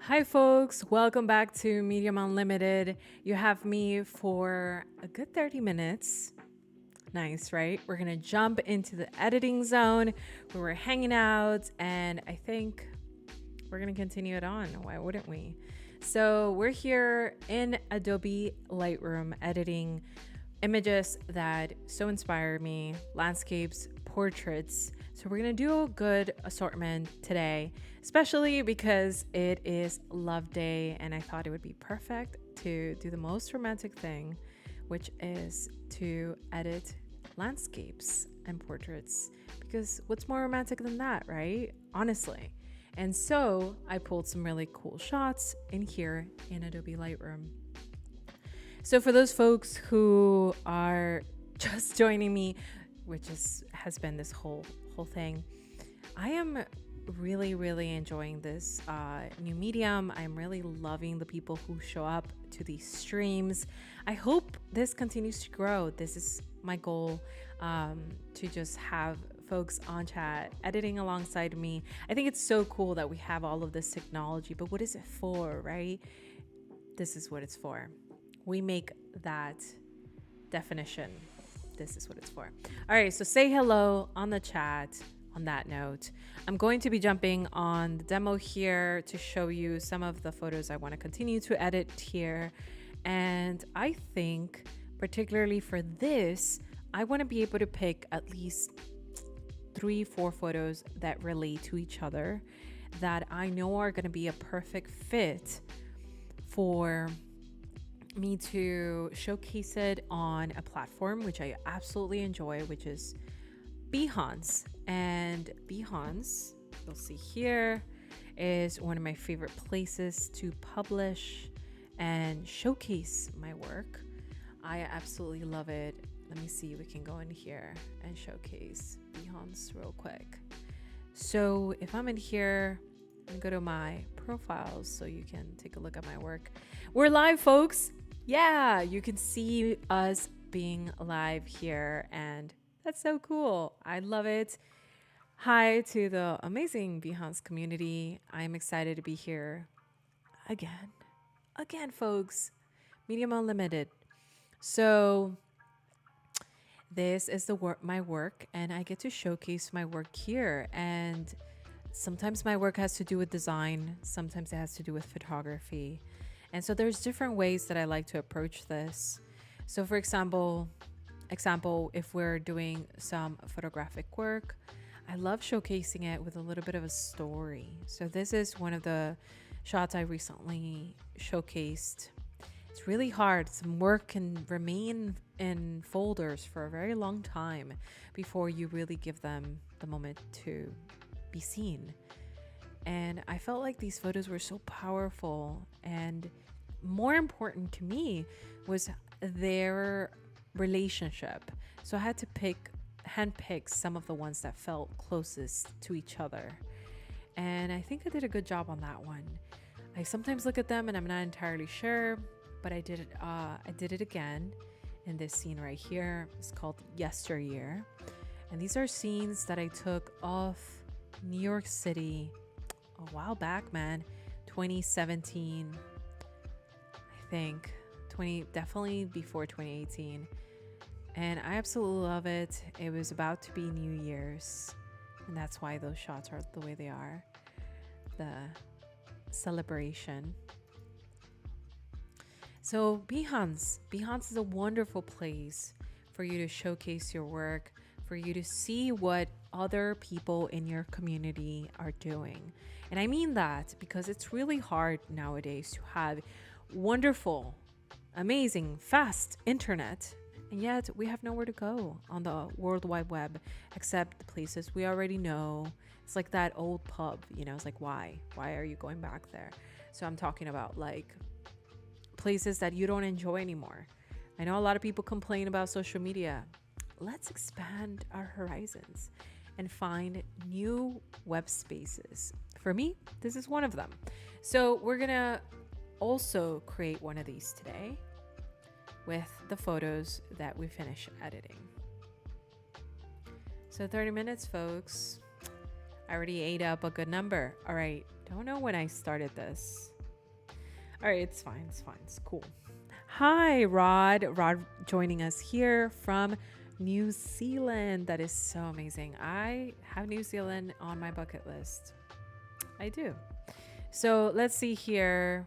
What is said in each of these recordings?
Hi, folks. Welcome back to Medium Unlimited. You have me for a good 30 minutes. Nice, right? We're going to jump into the editing zone where we're hanging out, and I think we're going to continue it on. Why wouldn't we? So, we're here in Adobe Lightroom editing images that so inspire me, landscapes, portraits. So we're gonna do a good assortment today, especially because it is Love Day and I thought it would be perfect to do the most romantic thing, which is to edit landscapes and portraits. Because what's more romantic than that, right? Honestly. And so I pulled some really cool shots in here in Adobe Lightroom. So for those folks who are just joining me, which has been this whole thing, I am really enjoying this new medium. I'm really loving the people who show up to these streams. I hope this continues to grow. This is my goal, to just have folks on chat editing alongside me. I think it's so cool that we have all of this technology, but what is it for, right? This is what it's for. We make that definition. This is what it's for. All right, so say hello on the chat. On that note, I'm going to be jumping on the demo here to show you some of the photos I want to continue to edit here. And I think, particularly for this, I want to be able to pick at least 3-4 photos that relate to each other that I know are going to be a perfect fit for me to showcase it on a platform which I absolutely enjoy, which is Behance. And Behance, you'll see here, is one of my favorite places to publish and showcase my work. I absolutely love it. Let me see, we can go in here and showcase Behance real quick. So if I'm in here and go to my profiles so you can take a look at my work. We're live, folks. Yeah, you can see us being live here, and that's so cool. I love it. Hi to the amazing Behance community. I'm excited to be here again, folks. Medium Unlimited. So this is my work, and I get to showcase my work here. And sometimes my work has to do with design. Sometimes it has to do with photography. And so there's different ways that I like to approach this. So for example, if we're doing some photographic work, I love showcasing it with a little bit of a story. So this is one of the shots I recently showcased. It's really hard. Some work can remain in folders for a very long time before you really give them the moment to be seen. And I felt like these photos were so powerful, and more important to me was their relationship. So I had to handpick some of the ones that felt closest to each other. And I think I did a good job on that one. I sometimes look at them and I'm not entirely sure, but I did it again in this scene right here. It's called Yesteryear. And these are scenes that I took of New York City a while back, man. 2017, I think. Definitely before 2018. And I absolutely love it. It was about to be New Year's, and that's why those shots are the way they are. The celebration. So Behance is a wonderful place for you to showcase your work, for you to see what other people in your community are doing. And I mean that because it's really hard nowadays to have wonderful, amazing, fast internet, and yet we have nowhere to go on the World Wide Web except the places we already know. It's like that old pub, it's like, why are you going back there? So I'm talking about like places that you don't enjoy anymore. I know a lot of people complain about social media. Let's expand our horizons and find new web spaces. For me, this is one of them. So we're gonna also create one of these today with the photos that we finish editing. So 30 minutes, folks. I already ate up a good number. All right, don't know when I started this. All right, it's fine. It's fine. It's cool. Hi, Rod. Rod joining us here from New Zealand. That is so amazing. I have New Zealand on my bucket list. I do. So let's see here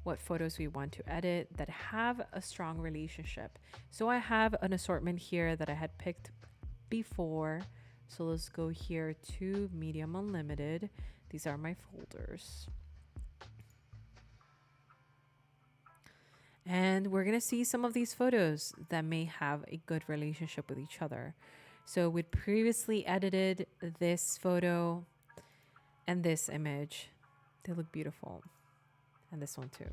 what photos we want to edit that have a strong relationship. So I have an assortment here that I had picked before. So let's go here to Medium Unlimited. These are my folders. And we're going to see some of these photos that may have a good relationship with each other. So we previously edited this photo and this image. They look beautiful. And this one too.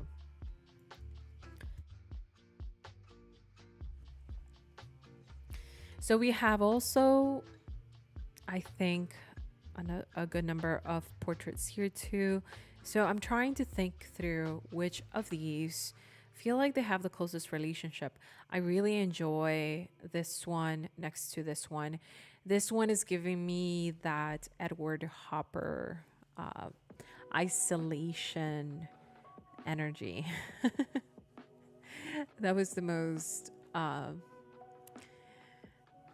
So we have also, I think, a good number of portraits here too. So I'm trying to think through which of these feel like they have the closest relationship. I really enjoy this one next to this one. This one is giving me that Edward Hopper isolation energy. That was the most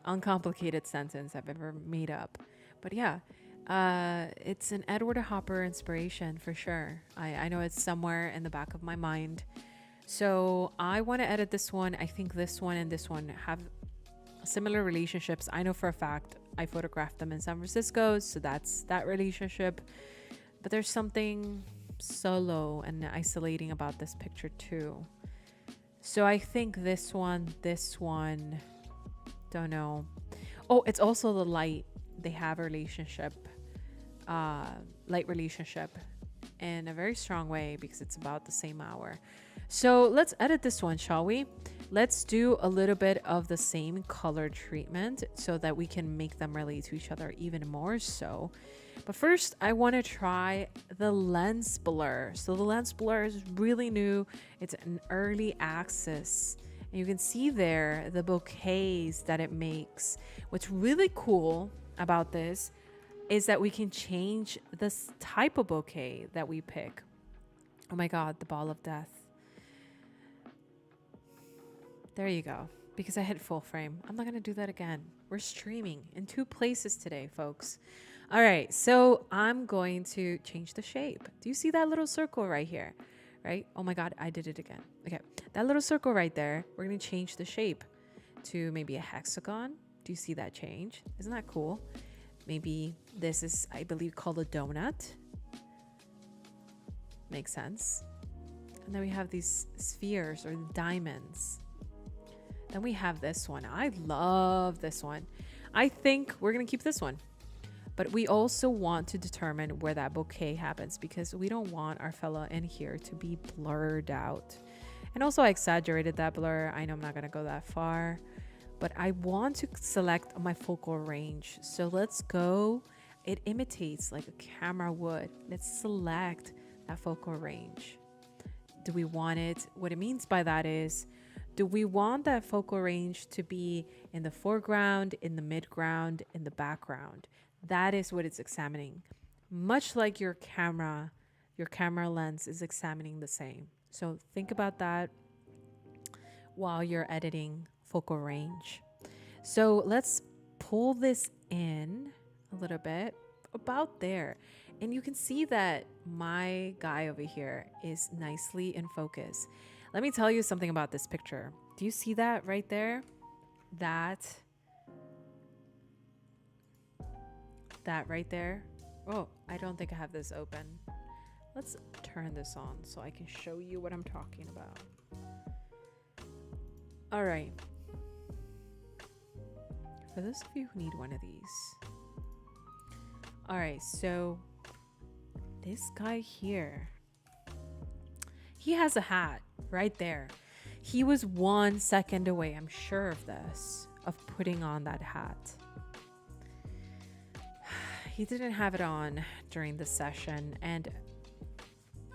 uncomplicated sentence I've ever made up. But yeah, it's an Edward Hopper inspiration for sure. I know it's somewhere in the back of my mind. So I want to edit this one. I think this one and this one have similar relationships. I know for a fact I photographed them in San Francisco, so that's that relationship. But there's something solo and isolating about this picture too. So I think this one, don't know. Oh, it's also the light. They have a relationship, light relationship in a very strong way because it's about the same hour. So let's edit this one, shall we? Let's do a little bit of the same color treatment so that we can make them relate to each other even more so. But first, I want to try the lens blur. So the lens blur is really new. It's an early access. And you can see there the bouquets that it makes. What's really cool about this is that we can change this type of bouquet that we pick. Oh my God, the ball of death. There you go. Because I hit full frame. I'm not going to do that again. We're streaming in 2 places today, folks. All right, so I'm going to change the shape. Do you see that little circle right here? Right? Oh my God, I did it again. Okay, that little circle right there, we're going to change the shape to maybe a hexagon. Do you see that change? Isn't that cool? Maybe this is, I believe, called a donut. Makes sense. And then we have these spheres or diamonds. Then we have this one. I love this one. I think we're going to keep this one. But we also want to determine where that bouquet happens because we don't want our fella in here to be blurred out. And also I exaggerated that blur. I know I'm not going to go that far, but I want to select my focal range. So let's go. It imitates like a camera would. Let's select that focal range. Do we want it? What it means by that is, do we want that focal range to be in the foreground, in the midground, in the background? That is what it's examining. Much like your camera lens is examining the same. So think about that while you're editing focal range. So let's pull this in a little bit, about there. And you can see that my guy over here is nicely in focus. Let me tell you something about this picture. Do you see that right there? That right there. Oh, I don't think I have this open. Let's turn this on so I can show you what I'm talking about. All right. For those of you who need one of these. All right, so this guy here, he has a hat right there. He was 1 second away, I'm sure of this, of putting on that hat. He didn't have it on during the session, and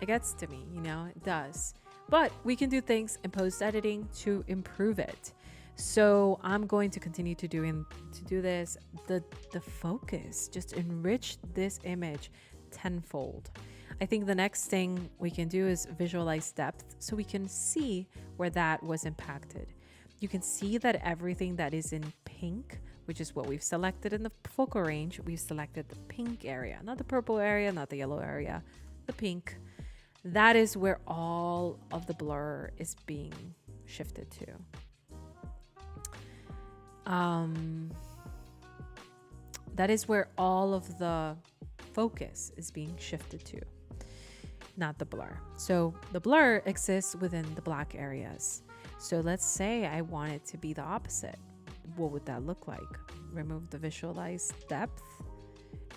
it gets to me, you know, it does. But we can do things in post-editing to improve it. So I'm going to continue to do this. The focus, just enrich this image tenfold. I think the next thing we can do is visualize depth so we can see where that was impacted. You can see that everything that is in pink, which is what we've selected in the focal range, we've selected the pink area, not the purple area, not the yellow area, the pink. That is where all of the blur is being shifted to. That is where all of the focus is being shifted to, not the blur. So the blur exists within the black areas. So let's say I want it to be the opposite. What would that look like? Remove the visualize depth.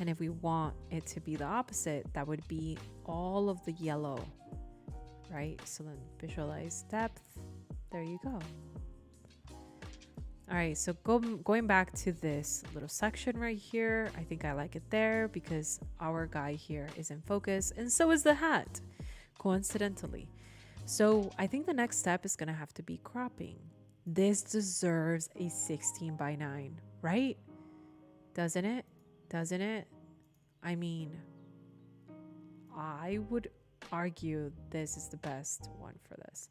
And if we want it to be the opposite, that would be all of the yellow, right? So then visualize depth. There you go. All right, so going back to this little section right here, I think I like it there because our guy here is in focus and so is the hat, coincidentally. So I think the next step is gonna have to be cropping. This deserves a 16:9, right? Doesn't it? Doesn't it? I mean, I would argue this is the best one for this.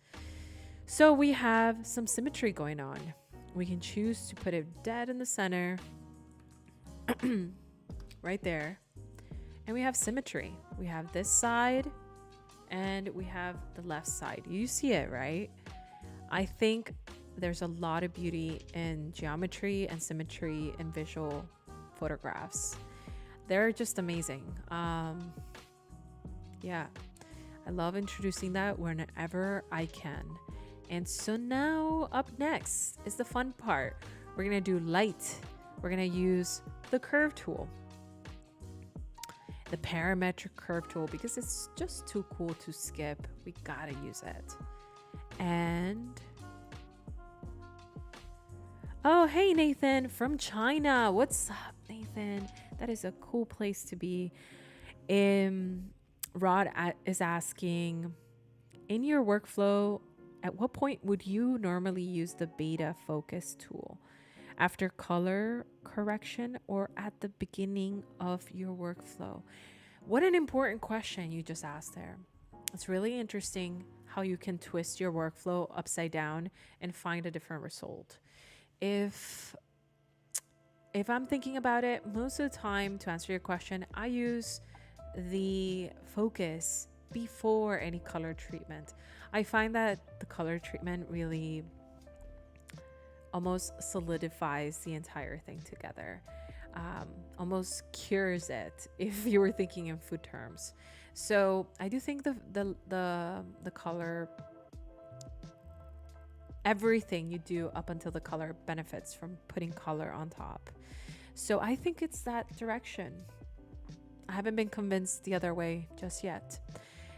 So we have some symmetry going on. We can choose to put it dead in the center, right there. And we have symmetry. We have this side and we have the left side. You see it, right? I think there's a lot of beauty in geometry and symmetry in visual photographs. They're just amazing. Yeah, I love introducing that whenever I can. And so now up next is the fun part. We're gonna do light. We're gonna use the curve tool, the parametric curve tool, because it's just too cool to skip. We gotta use it. And oh, hey Nathan from China. What's up, Nathan? That is a cool place to be. Rod is asking, in your workflow, at what point would you normally use the beta focus tool? After color correction or at the beginning of your workflow? What an important question you just asked there. It's really interesting how you can twist your workflow upside down and find a different result. If I'm thinking about it, most of the time, to answer your question, I use the focus before any color treatment. I find that the color treatment really almost solidifies the entire thing together, almost cures it if you were thinking in food terms. So I do think the color, everything you do up until the color benefits from putting color on top. So I think it's that direction. I haven't been convinced the other way just yet.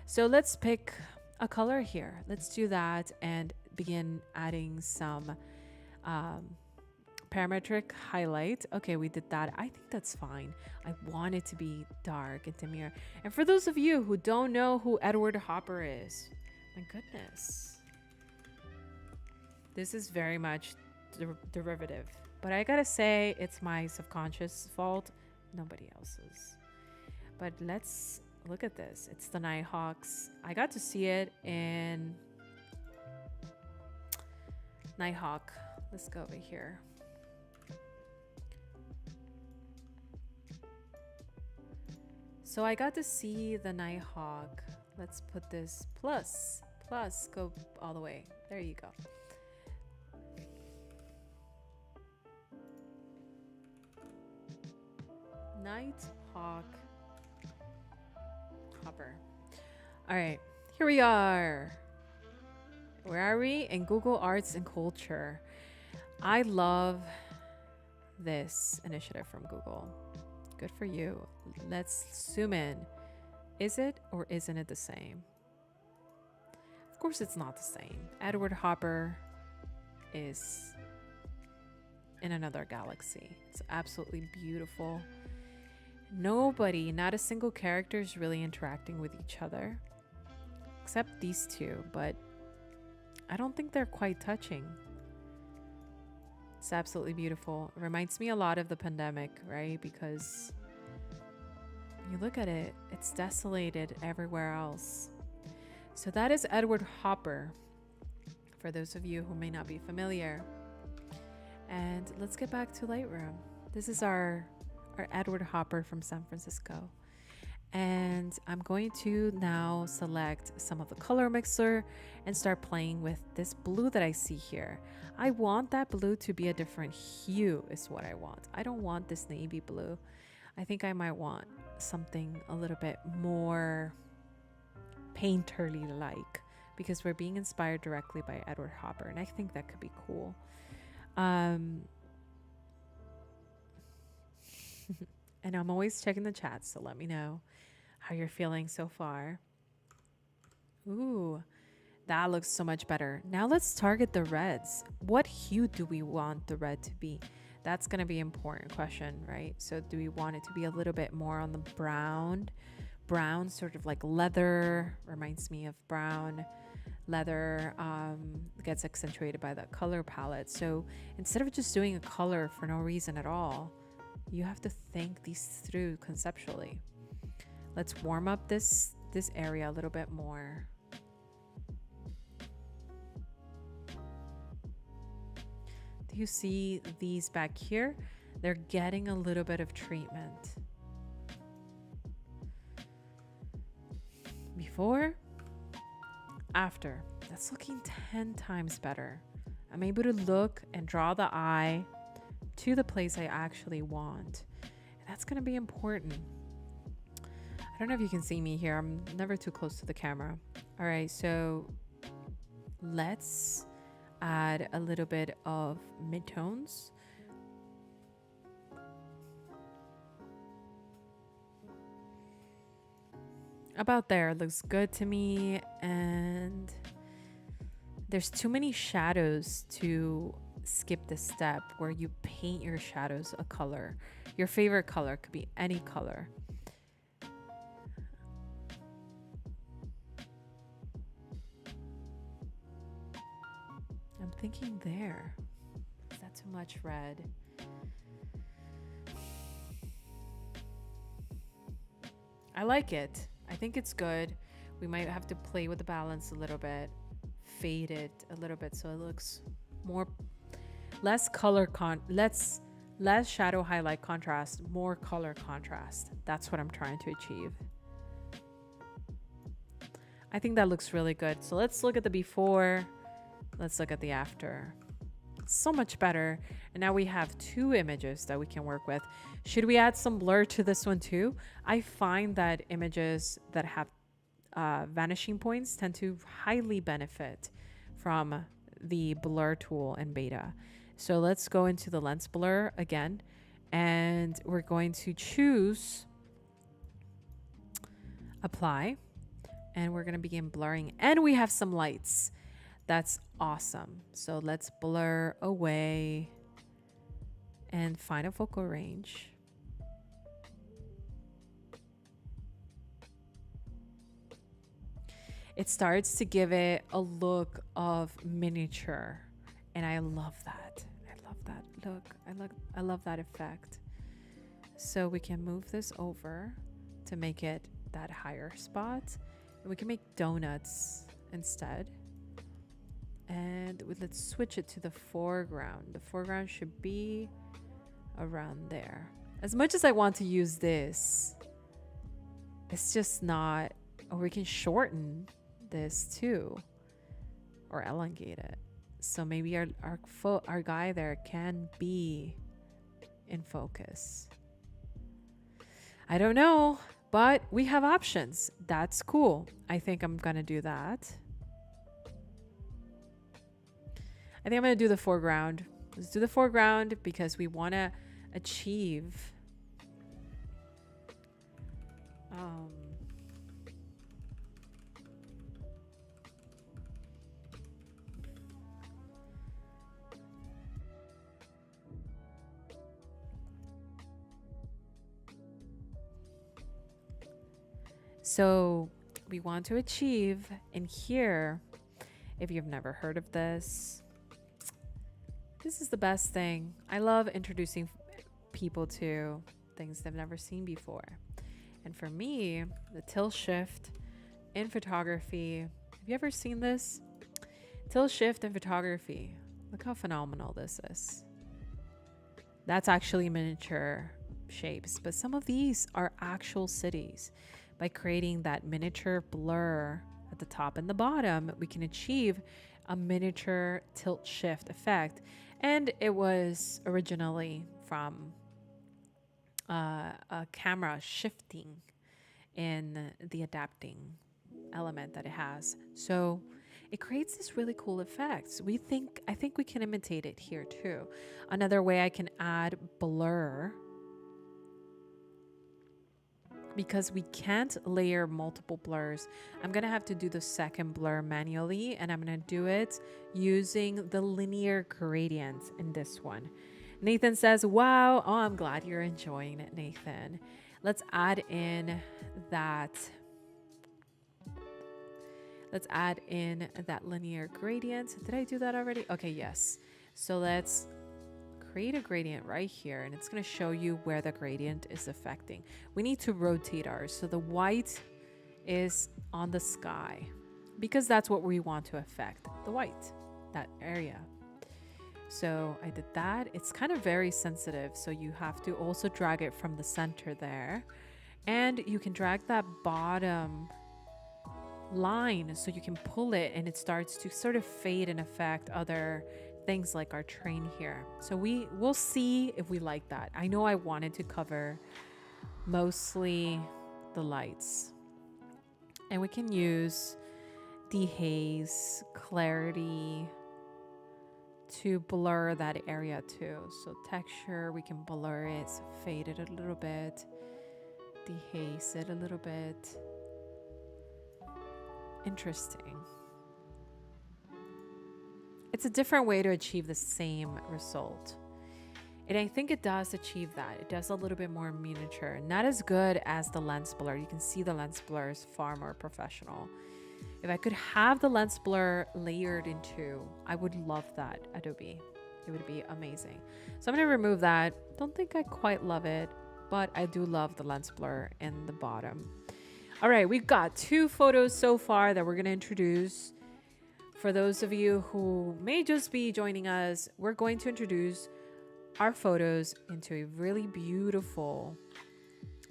So let's pick a color here. Let's do that and begin adding some parametric highlight. Okay, we did that. I think that's fine. I want it to be dark and demure. And for those of you who don't know who Edward Hopper is, my goodness, this is very much derivative. But I gotta say, it's my subconscious fault, nobody else's. But let's look at this. It's the Nighthawks. I got to see it in Nighthawk. Let's go over here. So I got to see the Nighthawk. Let's put this plus, go all the way. There you go. Nighthawk Hopper. All right, here we are. Where are we? In Google Arts and Culture. I love this initiative from Google. Good for you. Let's zoom in. Is it or isn't it the same? Of course it's not the same. Edward Hopper is in another galaxy. It's absolutely beautiful. Nobody, not a single character is really interacting with each other, except these two, but I don't think they're quite touching. It's absolutely beautiful. It reminds me a lot of the pandemic, right? Because You look at it, it's desolated everywhere else. So that is Edward Hopper, for those of you who may not be familiar. And let's get back to Lightroom. This is our Edward Hopper from San Francisco. And I'm going to now select some of the color mixer and start playing with this blue that I see here. I want that blue to be a different hue is what I want. I don't want this navy blue. I think I might want something a little bit more painterly like, because we're being inspired directly by Edward Hopper, and I think that could be cool. And I'm always checking the chat, so let me know how you're feeling so far. Ooh, that looks so much better. Now let's target the reds. What hue do we want the red to be? That's going to be an important question, right? So do we want it to be a little bit more on the brown, sort of like leather, reminds me of brown. Leather gets accentuated by that color palette. So instead of just doing a color for no reason at all, you have to think these through conceptually. Let's warm up this area a little bit more. Do you see these back here? They're getting a little bit of treatment. Before, after. That's looking 10 times better. I'm able to look and draw the eye to the place I actually want. And that's going to be important. I don't know if you can see me here. I'm never too close to the camera. All right, so let's add a little bit of midtones. About there, looks good to me. And there's too many shadows to skip this step where you paint your shadows a color. Your favorite color could be any color. I'm thinking there. Is that too much red? I like it. I think it's good. We might have to play with the balance a little bit, fade it a little bit so it looks more, less shadow highlight contrast, more color contrast. That's what I'm trying to achieve. I think that looks really good. So let's look at the before. Let's look at the after. So much better. And now we have two images that we can work with. Should we add some blur to this one too? I find that images that have vanishing points tend to highly benefit from the blur tool in beta. So let's go into the lens blur again, and we're going to choose apply, and we're going to begin blurring, and we have some lights. That's awesome. So let's blur away and find a focal range. It starts to give it a look of miniature, and I love that. I love that look. I love that effect. So we can move this over to make it that higher spot, and we can make donuts instead. And let's switch it to the foreground. The foreground should be around there. As much as I want to use this, it's just not, or we can shorten this too, or elongate it. So maybe our guy there can be in focus. I don't know, but we have options. That's cool. I think I'm gonna do that. I think I'm going to do the foreground. Let's do the foreground because we want to achieve so we want to achieve in here. If you've never heard of this, this is the best thing. I love introducing people to things they've never seen before. And for me, the tilt shift in photography, have you ever seen this? Tilt shift in photography. Look how phenomenal this is. That's actually miniature shapes, but some of these are actual cities. By creating that miniature blur at the top and the bottom, we can achieve a miniature tilt shift effect. And it was originally from a camera shifting in the adapting element that it has. So it creates this really cool effects. I think we can imitate it here too. Another way I can add blur, because we can't layer multiple blurs, I'm gonna have to do the second blur manually, and I'm gonna do it using the linear gradient in this one. Nathan says, wow. Oh, I'm glad you're enjoying it, Nathan. Let's add in that linear gradient. Did I do that already? Okay, yes. So let's create a gradient right here, and it's going to show you where the gradient is affecting. We need to rotate ours. So the white is on the sky because that's what we want to affect, the white, that area. So I did that. It's kind of very sensitive, so you have to also drag it from the center there, and you can drag that bottom line so you can pull it and it starts to sort of fade and affect other things like our train here. So we'll see if we like that. I know I wanted to cover mostly the lights, and we can use dehaze, clarity to blur that area too. So texture, we can blur it, fade it a little bit, dehaze it a little bit. Interesting. It's a different way to achieve the same result. And I think it does achieve that. It does a little bit more miniature. Not as good as the lens blur. You can see the lens blur is far more professional. If I could have the lens blur layered into, I would love that, Adobe. It would be amazing. So I'm going to remove that. Don't think I quite love it, but I do love the lens blur in the bottom. All right, we've got 2 photos so far that we're going to introduce. For those of you who may just be joining us, we're going to introduce our photos into a really beautiful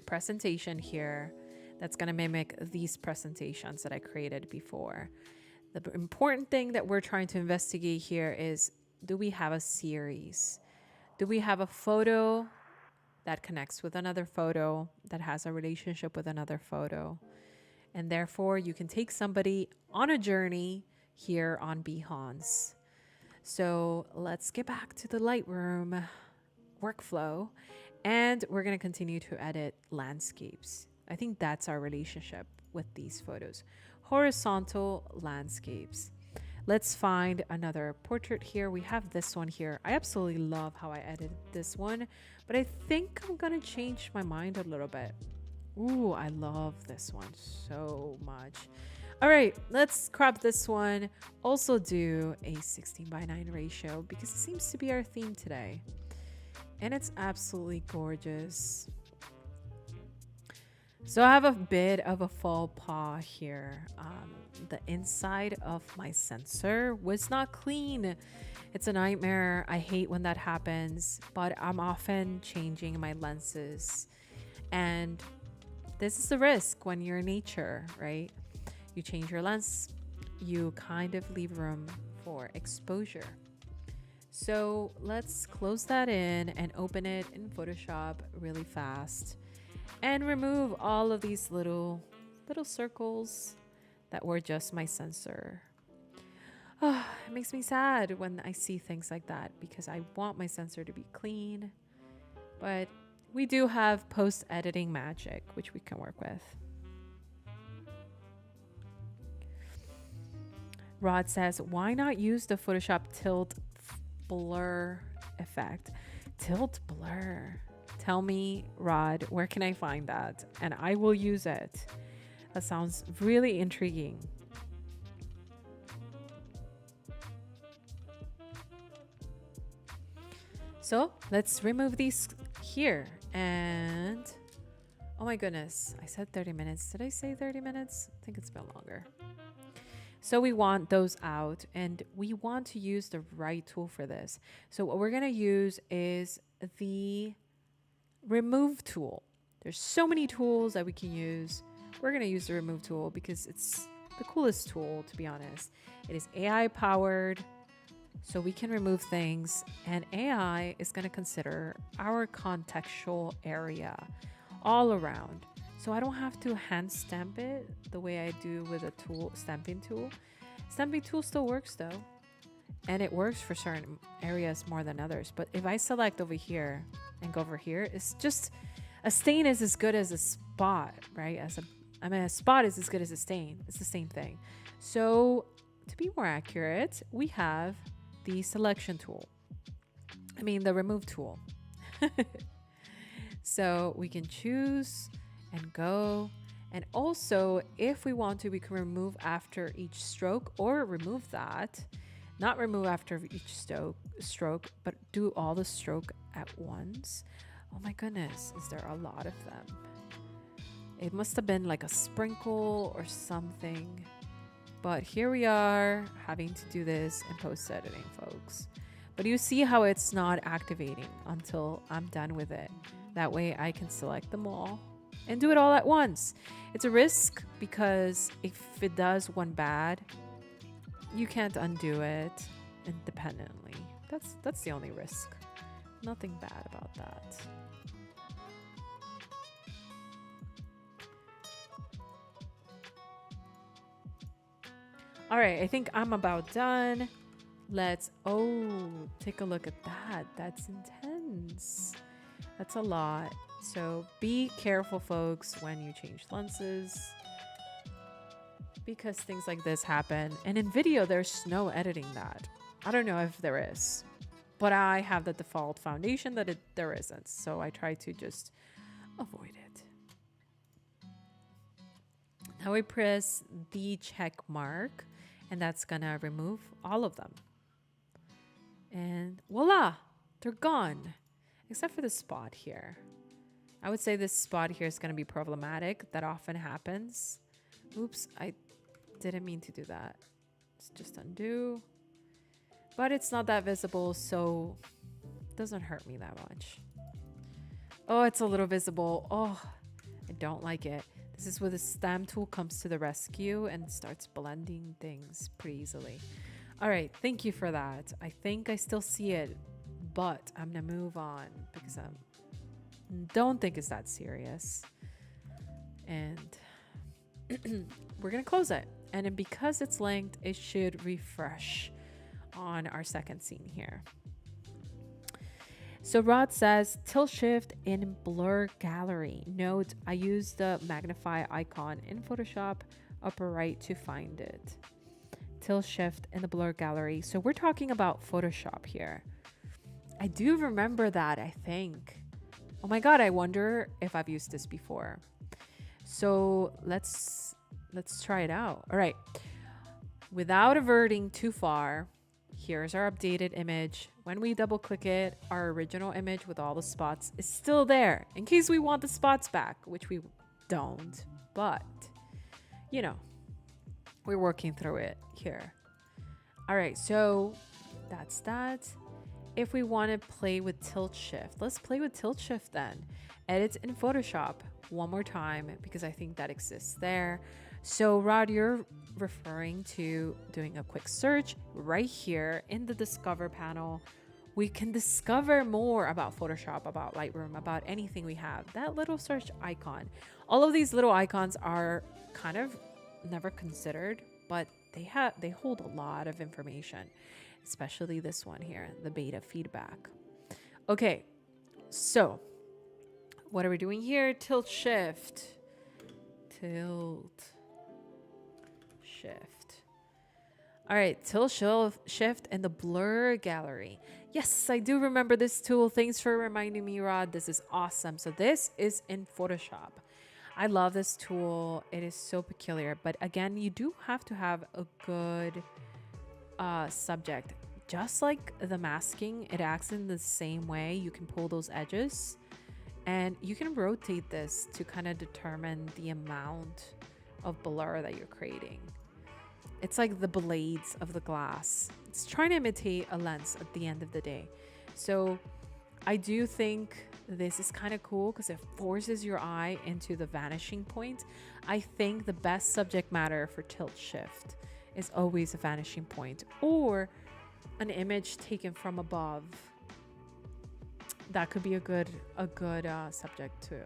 presentation here that's going to mimic these presentations that I created before. The important thing that we're trying to investigate here is, do we have a series? Do we have a photo that connects with another photo, that has a relationship with another photo? And therefore, you can take somebody on a journey here on Behance. So let's get back to the Lightroom workflow, and we're going to continue to edit landscapes. I think that's our relationship with these photos. Horizontal landscapes. Let's find another portrait here. We have this one here. I absolutely love how I edited this one, but I think I'm going to change my mind a little bit. Ooh, I love this one so much. All right, let's crop this one. Also do a 16:9 ratio because it seems to be our theme today. And it's absolutely gorgeous. So I have a bit of a faux pas here. The inside of my sensor was not clean. It's a nightmare. I hate when that happens, but I'm often changing my lenses. And this is the risk when you're in nature, right? You change your lens, you kind of leave room for exposure. So let's close that in and open it in Photoshop really fast and remove all of these little circles that were just my sensor. Oh, it makes me sad when I see things like that because I want my sensor to be clean, but we do have post-editing magic, which we can work with. Rod says, why not use the Photoshop tilt blur effect? Tilt blur. Tell me, Rod, where can I find that? And I will use it. That sounds really intriguing. So let's remove these here. And Oh my goodness. I said 30 minutes. Did I say 30 minutes? I think it's been longer. So we want those out, and we want to use the right tool for this. So what we're going to use is the remove tool. There's so many tools that we can use. We're going to use the remove tool because it's the coolest tool, to be honest. It is AI powered, so we can remove things, and AI is going to consider our contextual area all around. So I don't have to hand stamp it the way I do with a tool, stamping tool. Stamping tool still works though, and it works for certain areas more than others. But if I select over here and go over here, it's just a stain is as good as a spot, right? A spot is as good as a stain. It's the same thing. So to be more accurate, we have the selection tool. The remove tool. So we can choose and go. And also, if we want to, we can remove after each stroke, or remove that. Not remove after each stroke, but do all the stroke at once. Oh my goodness, is there a lot of them? It must have been like a sprinkle or something. But here we are having to do this in post-editing, folks. But you see how it's not activating until I'm done with it. That way I can select them all and do it all at once. It's a risk because if it does one bad, you can't undo it independently. That's the only risk. Nothing bad about that. All right, I think I'm about done. Take a look at that. That's intense. That's a lot. So be careful, folks, when you change lenses, because things like this happen. And in video, there's no editing that. I don't know if there is, but I have the default foundation that there isn't. So I try to just avoid it. Now we press the check mark, and that's gonna remove all of them. And voila, they're gone, except for the spot here. I would say this spot here is going to be problematic. That often happens. Oops, I didn't mean to do that. Let's just undo. But it's not that visible, so it doesn't hurt me that much. Oh, it's a little visible. Oh, I don't like it. This is where the stamp tool comes to the rescue and starts blending things pretty easily. All right, thank you for that. I think I still see it, but I'm going to move on because I don't think it's that serious. And we're going to close it. And then because it's linked, it should refresh on our second scene here. So Rod says, tilt shift in blur gallery. Note, I use the magnify icon in Photoshop upper right to find it. Tilt shift in the blur gallery. So we're talking about Photoshop here. I do remember that, I think. Oh my God, I wonder if I've used this before. So let's try it out. All right. Without averting too far, here's our updated image. When we double click it, our original image with all the spots is still there in case we want the spots back, which we don't, but you know, we're working through it here. All right, so that's that. If we want to play with tilt shift, let's play with tilt shift then. Edit in Photoshop one more time because I think that exists there. So Rod, you're referring to doing a quick search right here in the Discover panel. We can discover more about Photoshop, about Lightroom, about anything we have. That little search icon. All of these little icons are kind of never considered, but they hold a lot of information, especially this one here, the beta feedback. Okay, so what are we doing here? Tilt shift. Tilt shift. All right, tilt shift and the blur gallery. Yes, I do remember this tool. Thanks for reminding me, Rod. This is awesome. So this is in Photoshop. I love this tool. It is so peculiar. But again, you do have to have a good subject. Just like the masking, it acts in the same way. You can pull those edges And you can rotate this to kind of determine the amount of blur that you're creating. It's like the blades of the glass. It's trying to imitate a lens at the end of the day. So I do think this is kind of cool because it forces your eye into the vanishing point. I think the best subject matter for tilt shift is always a vanishing point or an image taken from above. That could be a good subject too.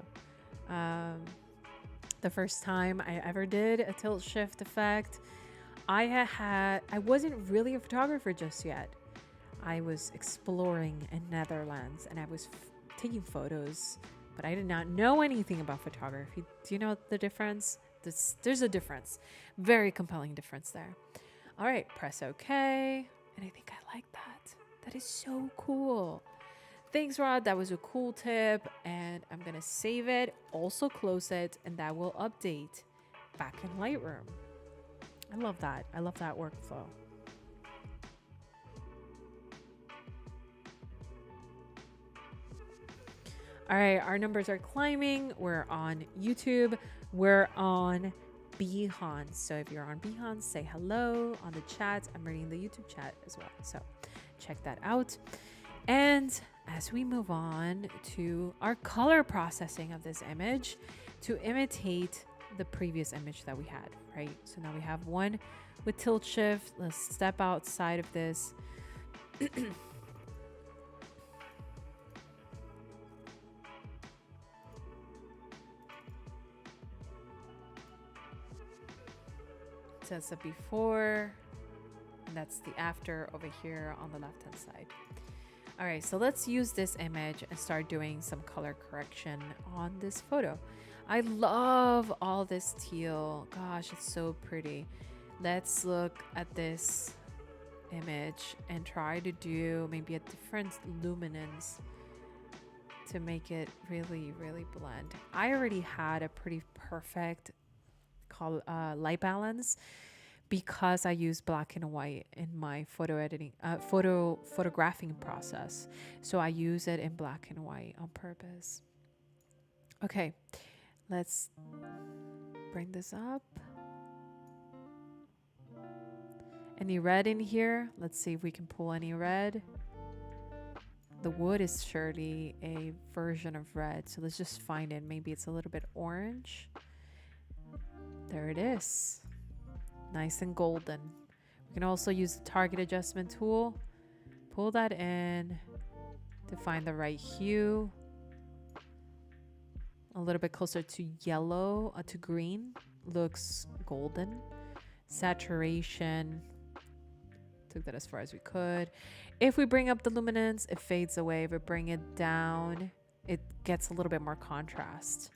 The first time I ever did a tilt shift effect, I wasn't really a photographer just yet. I was exploring in Netherlands and I was taking photos, but I did not know anything about photography. Do you know the difference? There's a difference, very compelling difference there. All right, press OK. And I think I like that. That is so cool. Thanks, Rod. That was a cool tip. And I'm going to save it, also close it, and that will update back in Lightroom. I love that. I love that workflow. All right, our numbers are climbing. We're on YouTube. We're on Behance. So if you're on Behance, say hello on the chat. I'm reading the YouTube chat as well. So check that out. And as we move on to our color processing of this image to imitate the previous image that we had, right? So now we have one with tilt shift. Let's step outside of this. So that's the before, and that's the after over here on the left hand side. All right, so let's use this image and start doing some color correction on this photo. I love all this teal. Gosh, it's so pretty. Let's look at this image and try to do maybe a different luminance to make it really, really blend. I already had a pretty perfect light balance because I use black and white in my photographing process. So I use it in black and white on purpose. Okay, let's bring this up. Any red in here? Let's see if we can pull any red. The wood is surely a version of red, so let's just find it. Maybe it's a little bit orange. There it is. Nice and golden. We can also use the target adjustment tool. Pull that in to find the right hue. A little bit closer to yellow, to green. Looks golden. Saturation. Took that as far as we could. If we bring up the luminance, it fades away. If we bring it down, it gets a little bit more contrast.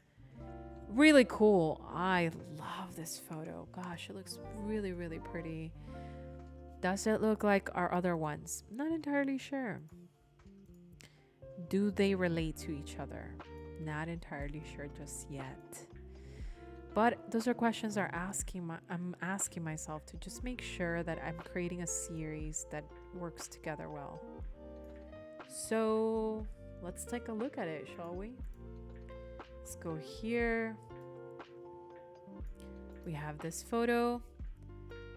Really cool. I love this photo. Gosh, it looks really, really pretty. Does it look like our other ones? Not entirely sure. Do they relate to each other? Not entirely sure just yet. But those are questions I'm asking myself to just make sure that I'm creating a series that works together well. So let's take a look at it, shall we? Let's go here. We have this photo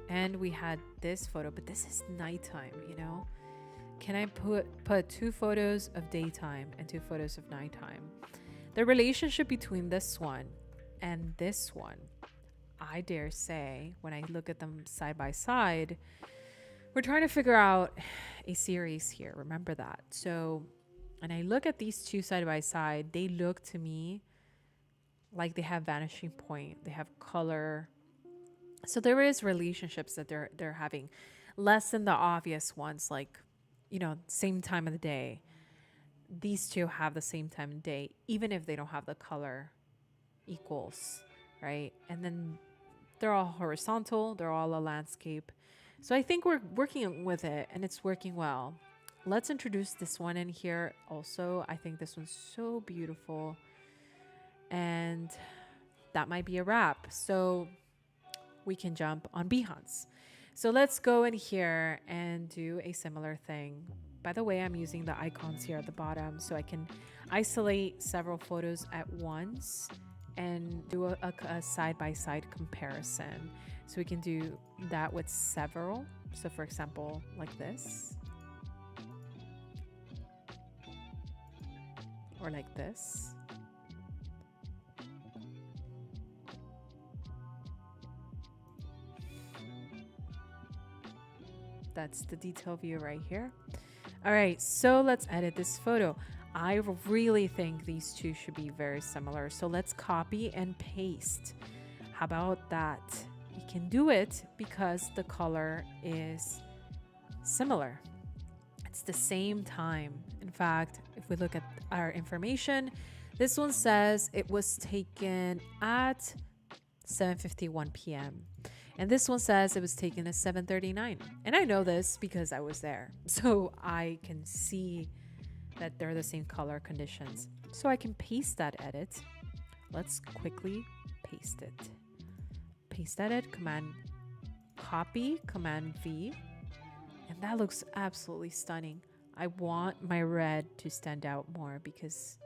and we had this photo, but this is nighttime, you know? Can I put 2 photos of daytime and 2 photos of nighttime? The relationship between this one and this one, I dare say, when I look at them side by side, we're trying to figure out a series here. Remember that. So when I look at these 2 side by side, they look to me like they have vanishing point, they have color. So there is relationships that they're having, less than the obvious ones, like, you know, same time of the day. These 2 have the same time of day, even if they don't have the color equals, right? And then they're all horizontal, they're all a landscape. So I think we're working with it and it's working well. Let's introduce this one in here also. I think this one's so beautiful. And that might be a wrap. So we can jump on Behance. So let's go in here and do a similar thing. By the way, I'm using the icons here at the bottom so I can isolate several photos at once and do a side-by-side comparison. So we can do that with several. So for example, like this. Or like this. That's the detail view right here. All right, so let's edit this photo. I really think these two should be very similar. So let's copy and paste. How about that? We can do it because the color is similar. It's the same time. In fact, if we look at our information, this one says it was taken at 7:51 p.m. And this one says it was taken at 7:39. And I know this because I was there. So I can see that they're the same color conditions. So I can paste that edit. Let's quickly paste it. Paste edit, Command copy, Command V. And that looks absolutely stunning. I want my red to stand out more because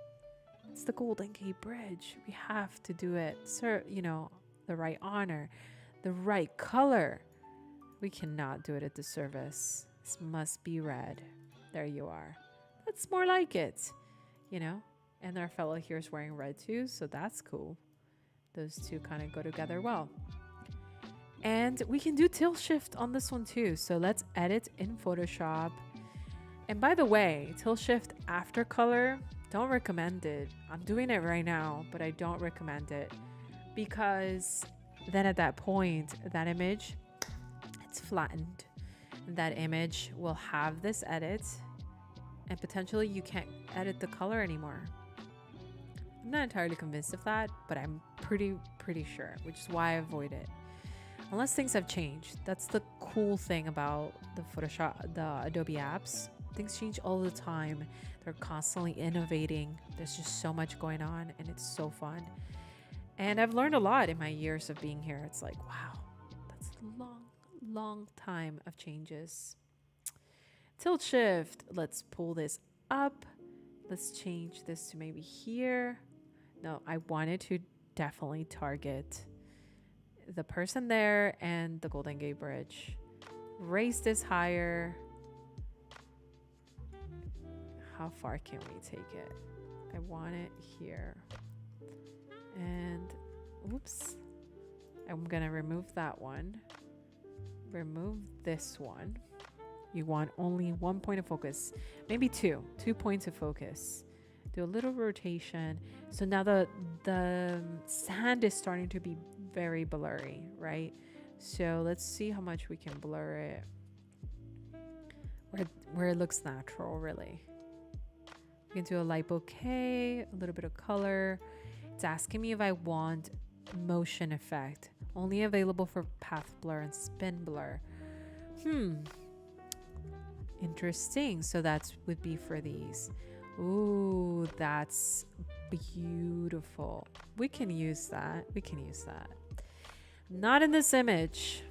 it's the Golden Gate Bridge. We have to do it. Sir, you know, the right honor, the right color. We cannot do it at the service. This must be red. There you are. That's more like it, you know? And our fellow here is wearing red too, so that's cool. Those two kind of go together well. And we can do tilt shift on this one too. So let's edit in Photoshop. And by the way, tilt shift after color, don't recommend it. I'm doing it right now, but I don't recommend it because then at that point, that image, it's flattened. That image will have this edit and potentially you can't edit the color anymore. I'm not entirely convinced of that, but I'm pretty sure, which is why I avoid it. Unless things have changed. That's the cool thing about the Photoshop, the Adobe apps. Things change all the time. They're constantly innovating. There's just so much going on and it's so fun. And I've learned a lot in my years of being here. It's like, wow, that's a long time of changes. Tilt shift. Let's pull this up. Let's change this to maybe here. No, I wanted to definitely target the person there and the Golden Gate Bridge. Raise this higher. How far can we take it? I want it here. And oops, I'm gonna remove that one. Remove this one. You want only one point of focus, maybe two points of focus. Do a little rotation. So now the sand is starting to be very blurry, right? So let's see how much we can blur it where it looks natural, really. We can do a light bokeh, a little bit of color. It's asking me if I want motion effect. Only available for path blur and spin blur. Interesting. So that would be for these. Ooh, that's beautiful. We can use that. Not in this image.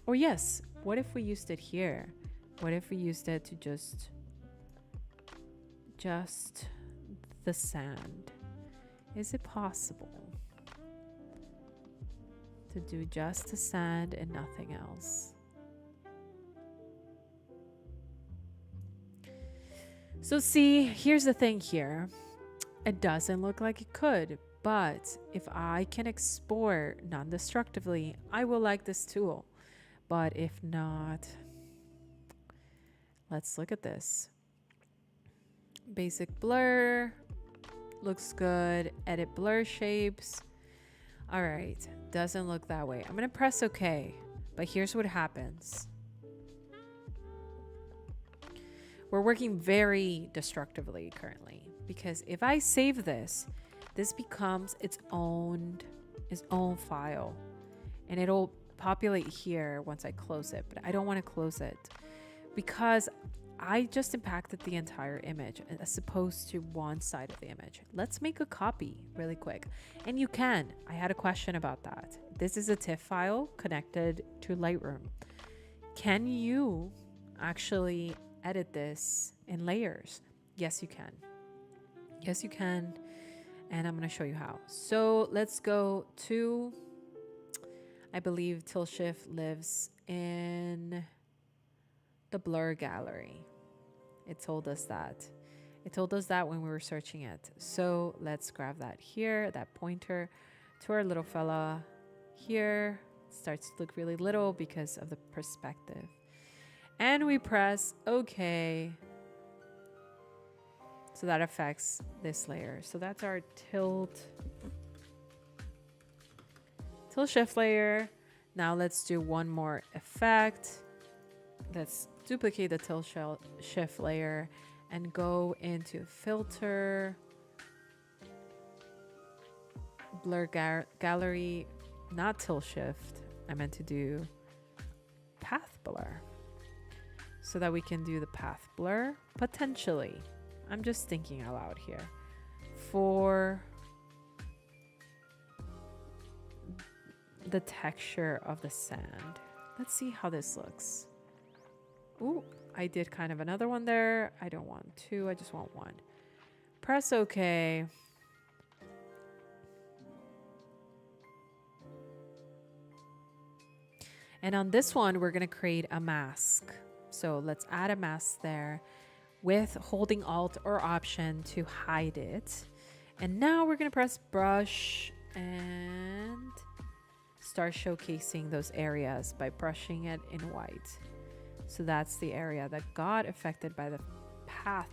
Or yes, what if we used it here? What if we used it to just the sand? Is it possible to do just the sand and nothing else? So see, here's the thing here. It doesn't look like it could, but if I can export non-destructively, I will like this tool. But if not, let's look at this. Basic blur, looks good. Edit blur shapes. All right, doesn't look that way. I'm gonna press OK, but here's what happens. We're working very destructively currently because if I save this, this becomes its own file and it'll populate here once I close it, but I don't want to close it because I just impacted the entire image as opposed to one side of the image. Let's make a copy really quick. And you can. I had a question about that. This is a TIFF file connected to Lightroom. Can you actually edit this in layers? Yes, you can. Yes, you can. And I'm going to show you how. So let's go to, I believe Tilt Shift lives in the blur gallery. It told us that. It told us that when we were searching it. So let's grab that here, that pointer to our little fella here. It starts to look really little because of the perspective. And we press OK. So that affects this layer. So that's our tilt shift layer. Now let's do one more effect. Let's duplicate the tilt shift layer and go into filter, blur gallery, not tilt shift. I meant to do path blur so that we can do the path blur potentially. I'm just thinking out loud here for the texture of the sand. Let's see how this looks. Ooh, I did kind of another one there. I don't want two, I just want one. Press OK. And on this one, we're going to create a mask. So let's add a mask there with holding Alt or Option to hide it. And now we're going to press brush and start showcasing those areas by brushing it in white. So that's the area that got affected by the path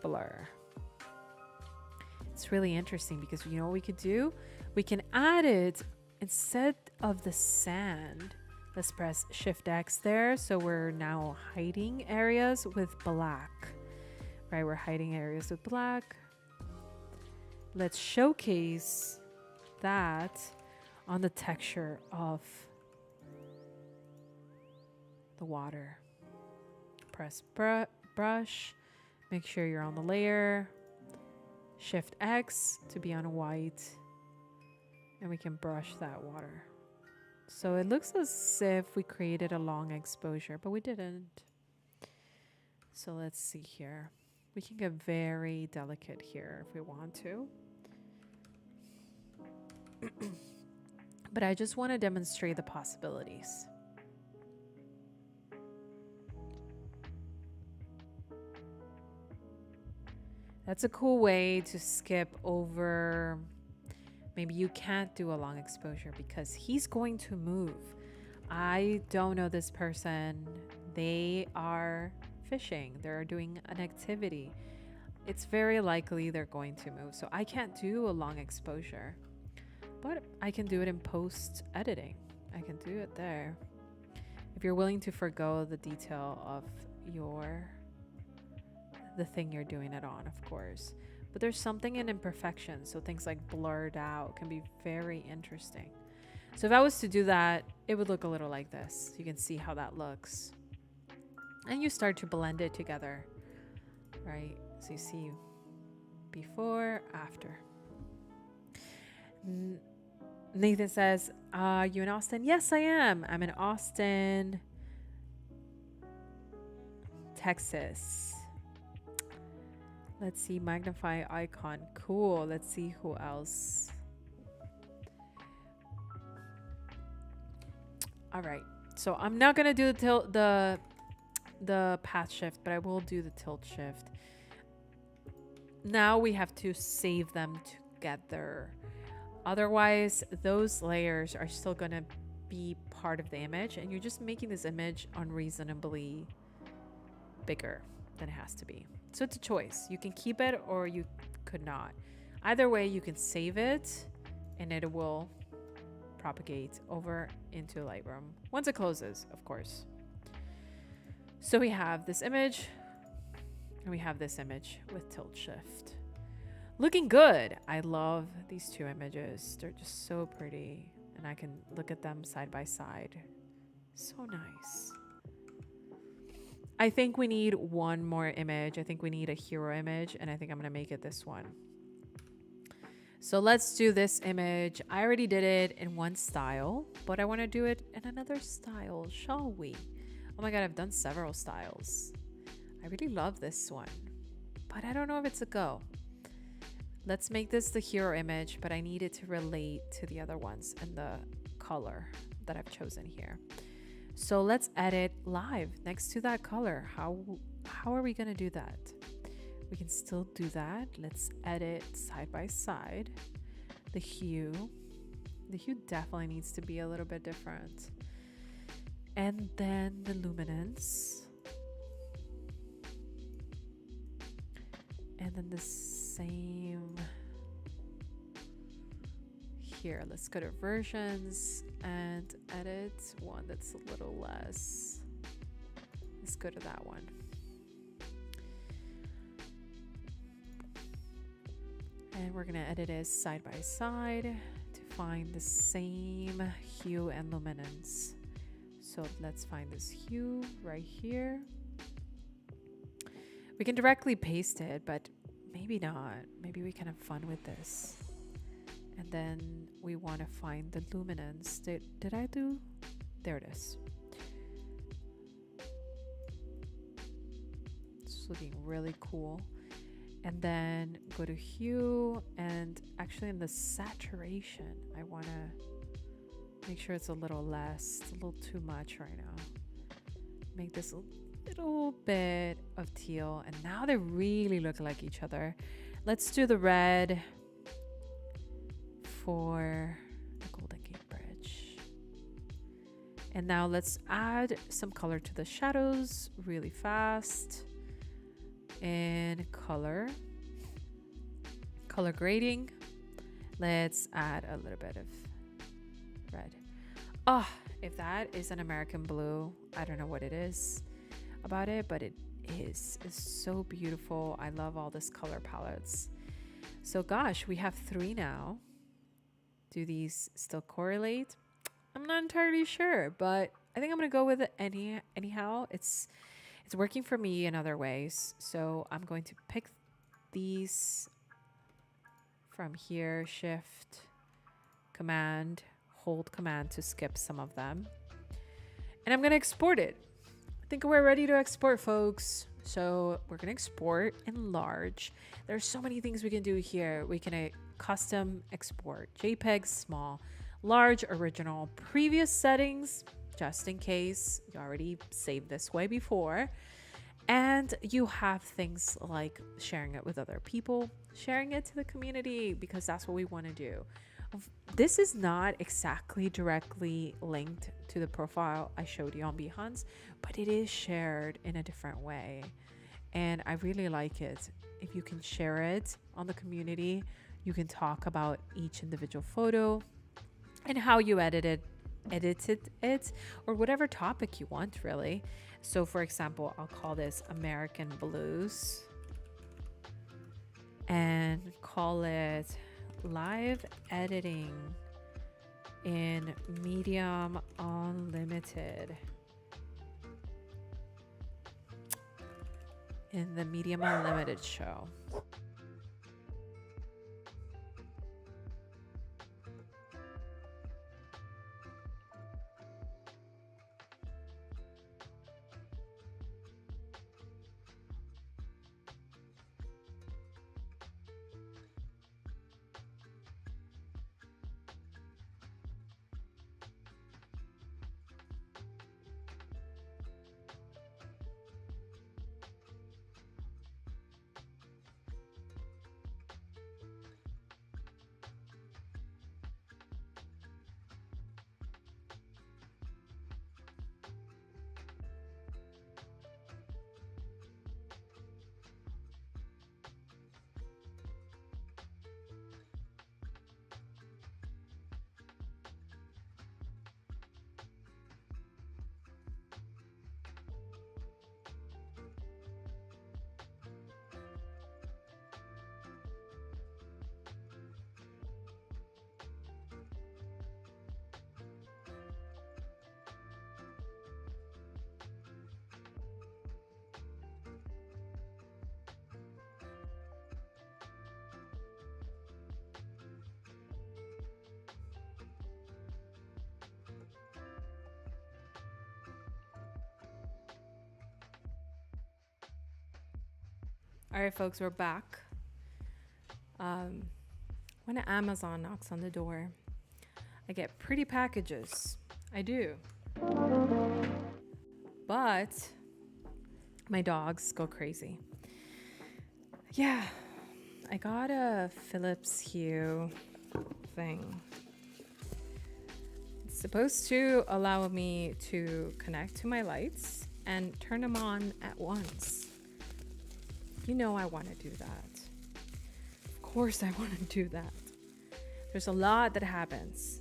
blur. It's really interesting because you know what we could do? We can add it instead of the sand. Let's press Shift X there. So we're now hiding areas with black, right? We're hiding areas with black. Let's showcase that on the texture of the water. Press brush, make sure you're on the layer, Shift X to be on white, and we can brush that water. So it looks as if we created a long exposure, but we didn't. So let's see here. We can get very delicate here if we want to. But I just want to demonstrate the possibilities. That's a cool way to skip over. Maybe you can't do a long exposure because he's going to move. I don't know this person. They are fishing. They're doing an activity. It's very likely they're going to move. So I can't do a long exposure, but I can do it in post editing. I can do it there. If you're willing to forgo the detail of the thing you're doing it on, of course. But there's something in imperfection. So things like blurred out can be very interesting. So if I was to do that, it would look a little like this. You can see how that looks. And you start to blend it together, right? So you see before, after. Nathan says, you in Austin? Yes, I am. I'm in Austin, Texas. Let's see, magnify icon. Cool. Let's see who else. All right. So I'm not gonna do the path shift, but I will do the tilt shift. Now we have to save them together. Otherwise, those layers are still gonna be part of the image, and you're just making this image unreasonably bigger than it has to be. So it's a choice. You can keep it or you could not. Either way, you can save it and it will propagate over into Lightroom once it closes, of course. So we have this image and we have this image with tilt shift. Looking good. I love these two images. They're just so pretty and I can look at them side by side. So nice. I think we need one more image. I think we need a hero image, and I think I'm gonna make it this one. So let's do this image. I already did it in one style, but I wanna do it in another style, shall we? Oh my God, I've done several styles. I really love this one, but I don't know if it's a go. Let's make this the hero image, but I need it to relate to the other ones and the color that I've chosen here. So let's edit live next to that color. How are we gonna do that? We can still do that. Let's edit side by side. The hue definitely needs to be a little bit different. And then the luminance. And then the same here. Let's go to versions and edit one that's a little less. Let's go to that one. And we're gonna edit it side by side to find the same hue and luminance. So let's find this hue right here. We can directly paste it, but maybe not. Maybe we can have fun with this. And then we want to find the luminance. Did I do? There it is. It's looking really cool. And then go to hue, and actually in the saturation, I want to make sure it's a little less. It's a little too much right now. Make this a little bit of teal, and now they really look like each other. Let's do the red for the Golden Gate Bridge. And now let's add some color to the shadows really fast. In color grading, let's add a little bit of red. Oh, if that is an American blue, I don't know what it is about it, but it is. It's so beautiful. I love all this color palettes. So gosh, we have 3 now. Do these still correlate? I'm not entirely sure, but I think I'm gonna go with it anyhow. It's working for me in other ways. So I'm going to pick these from here, shift, command, hold command to skip some of them. And I'm gonna export it. I think we're ready to export, folks. So we're gonna export in large. There's so many things we can do here. We can custom export, JPEG small, large, original, previous settings, just in case you already saved this way before. And you have things like sharing it with other people, sharing it to the community, because that's what we want to do. This is not exactly directly linked to the profile I showed you on Behance, but it is shared in a different way. And I really like it. If you can share it on the community, you can talk about each individual photo and how you edited it, or whatever topic you want, really. So for example, I'll call this American Blues and call it live editing in Medium Unlimited. In the Medium Unlimited show. All right, folks, we're back. When Amazon knocks on the door, I get pretty packages. I do. But my dogs go crazy. Yeah, I got a Philips Hue thing. It's supposed to allow me to connect to my lights and turn them on at once. You know I want to do that. Of course I want to do that. There's a lot that happens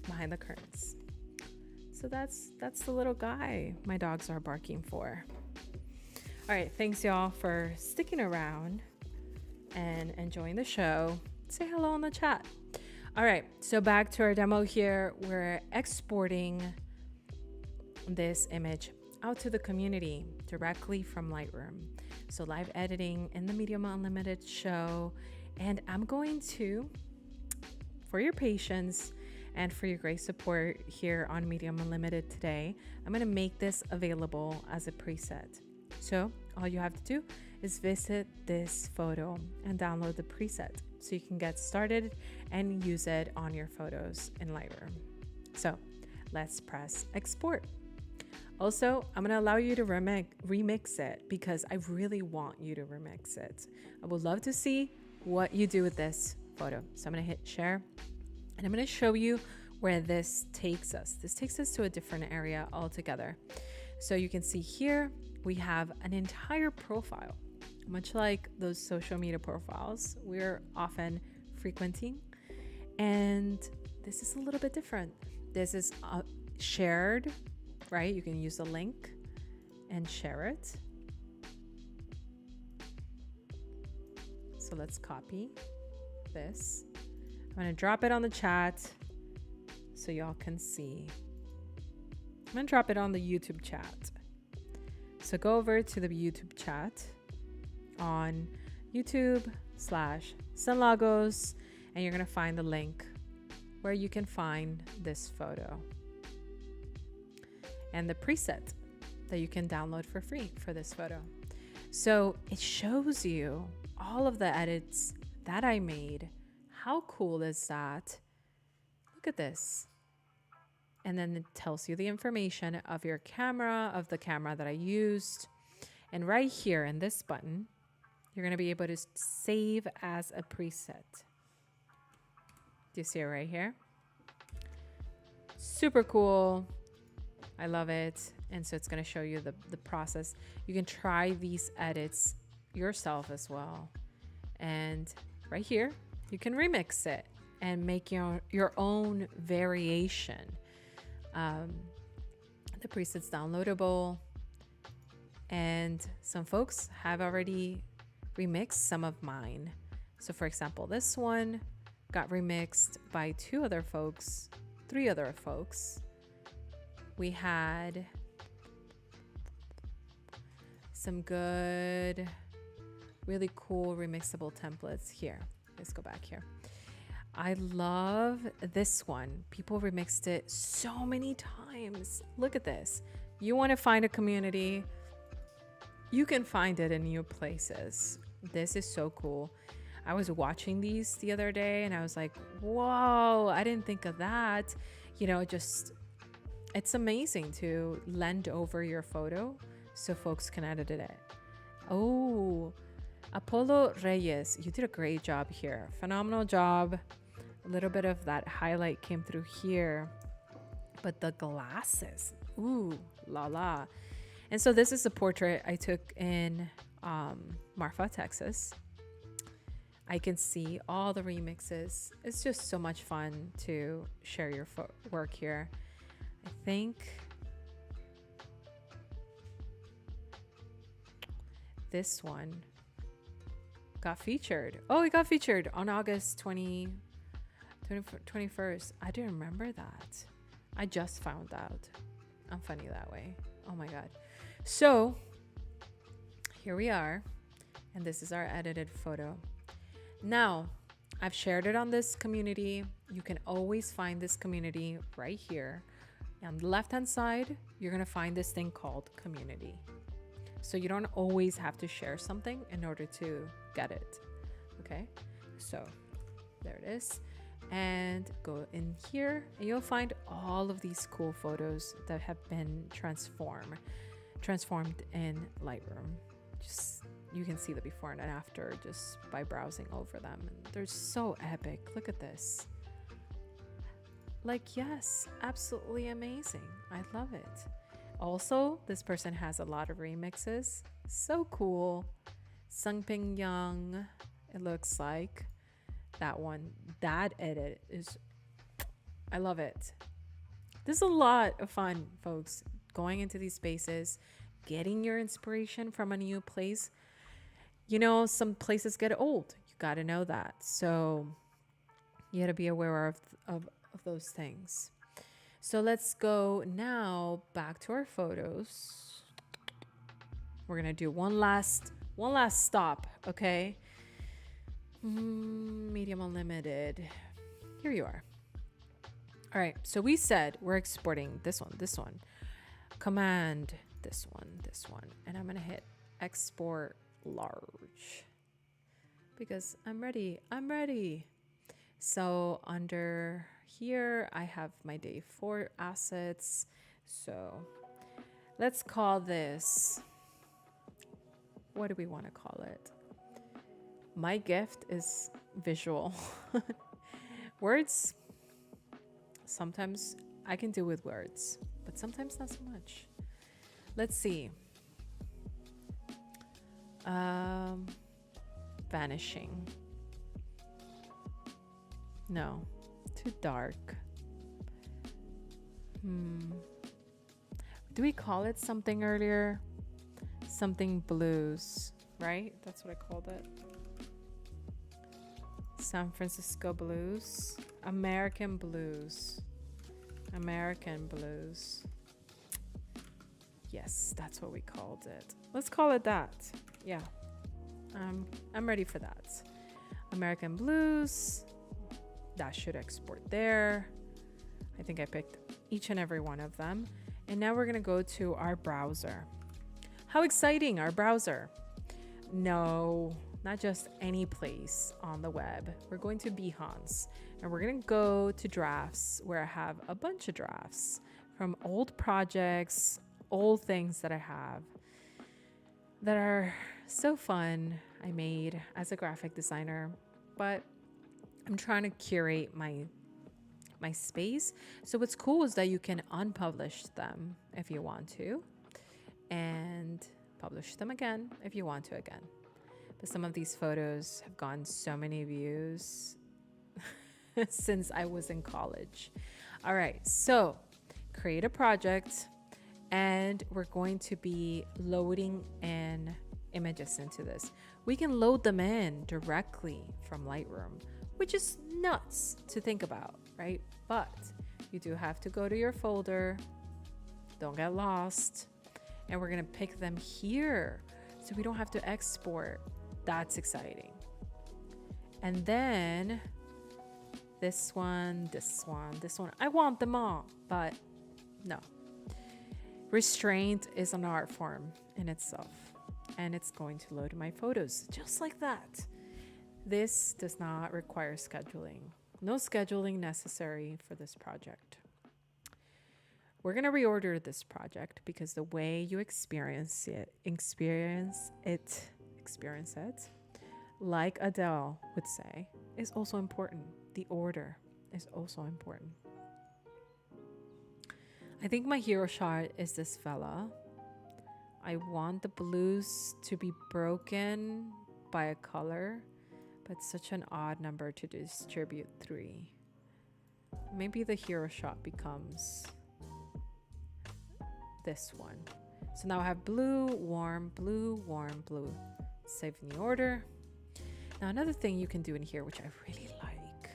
behind the curtains. So that's the little guy my dogs are barking for. All right, thanks y'all for sticking around and enjoying the show. Say hello in the chat. All right, so back to our demo here. We're exporting this image out to the community directly from Lightroom. So live editing in the Medium Unlimited show. And I'm going to, for your patience and for your great support here on Medium Unlimited today, I'm going to make this available as a preset. So all you have to do is visit this photo and download the preset so you can get started and use it on your photos in Lightroom. So let's press export. Also, I'm going to allow you to remix it because I really want you to remix it. I would love to see what you do with this photo. So I'm going to hit share and I'm going to show you where this takes us. This takes us to a different area altogether. So you can see here, we have an entire profile, much like those social media profiles we're often frequenting. And this is a little bit different. This is shared, right? You can use the link and share it. So let's copy this. I'm going to drop it on the chat so y'all can see. I'm going to drop it on the YouTube chat. So go over to the YouTube chat on YouTube/Cyn Lagos, and you're going to find the link where you can find this photo and the preset that you can download for free for this photo. So it shows you all of the edits that I made. How cool is that? Look at this. And then it tells you the information of your camera, of the camera that I used. And right here in this button, you're going to be able to save as a preset. Do you see it right here? Super cool. I love it. And so it's going to show you the process. You can try these edits yourself as well. And right here, you can remix it and make your own variation. The preset's downloadable, and some folks have already remixed some of mine. So for example, this one got remixed by three other folks. We had some good, really cool remixable templates here. Let's go back here. I love this one. People remixed it so many times. Look at this. You want to find a community, you can find it in new places. This is so cool. I was watching these the other day and I was like, whoa, I didn't think of that. You know, just, it's amazing to lend over your photo so folks can edit it. Oh, Apollo Reyes, you did a great job here. Phenomenal job. A little bit of that highlight came through here, but the glasses, ooh, la la. And so this is a portrait I took in Marfa, Texas. I can see all the remixes. It's just so much fun to share your work here. I think this one got featured. Oh, it got featured on August 21st. I didn't remember that. I just found out. I'm funny that way. Oh my God. So here we are. And this is our edited photo. Now, I've shared it on this community. You can always find this community right here. On the left-hand side, you're going to find this thing called community. So you don't always have to share something in order to get it. Okay, so there it is. And go in here and you'll find all of these cool photos that have been transformed in Lightroom. Just you can see the before and after just by browsing over them. And they're so epic. Look at this. Like, yes, absolutely amazing. I love it. Also, this person has a lot of remixes. So cool. Sungping Young, it looks like. That one, that edit is, I love it. There's a lot of fun, folks, going into these spaces, getting your inspiration from a new place. You know, some places get old. You got to know that. So you got to be aware of those things. So let's go now back to our photos. We're going to do one last stop, okay? Medium unlimited. Here you are. All right, so we said we're exporting this one, command this one, and I'm gonna hit export large because I'm ready. So under here I have my day 4 assets. So let's call this, what do we want to call it? My gift is visual. Words, sometimes I can do with words, but sometimes not so much. Let's see. Vanishing. No, too dark. Do we call it something earlier? Something blues, right? That's what I called it. San Francisco blues, American blues. Yes, that's what we called it. Let's call it that. Yeah, I'm ready for that. American blues. That should export there. I think I picked each and every one of them. And now we're gonna go to our browser. How exciting, our browser. No, not just any place on the web. We're going to Behance and we're going to go to drafts where I have a bunch of drafts from old projects, old things that I have that are so fun I made as a graphic designer, but I'm trying to curate my space. So what's cool is that you can unpublish them if you want to and publish them again if you want to again. But some of these photos have gotten so many views since I was in college. All right, so create a project and we're going to be loading in images into this. We can load them in directly from Lightroom, which is nuts to think about, right? But you do have to go to your folder. Don't get lost. And we're gonna pick them here so we don't have to export. That's exciting. And then this one. I want them all, but no. Restraint is an art form in itself, and it's going to load my photos just like that. This does not require scheduling. No scheduling necessary for this project. We're going to reorder this project because the way you experience it, like Adele would say, is also important. The order is also important. I think my hero shot is this fella. I want the blues to be broken by a color, but such an odd number to distribute 3. Maybe the hero shot becomes this one. So now I have blue, warm, blue, warm, blue. Save in the order. Now another thing you can do in here, which I really like,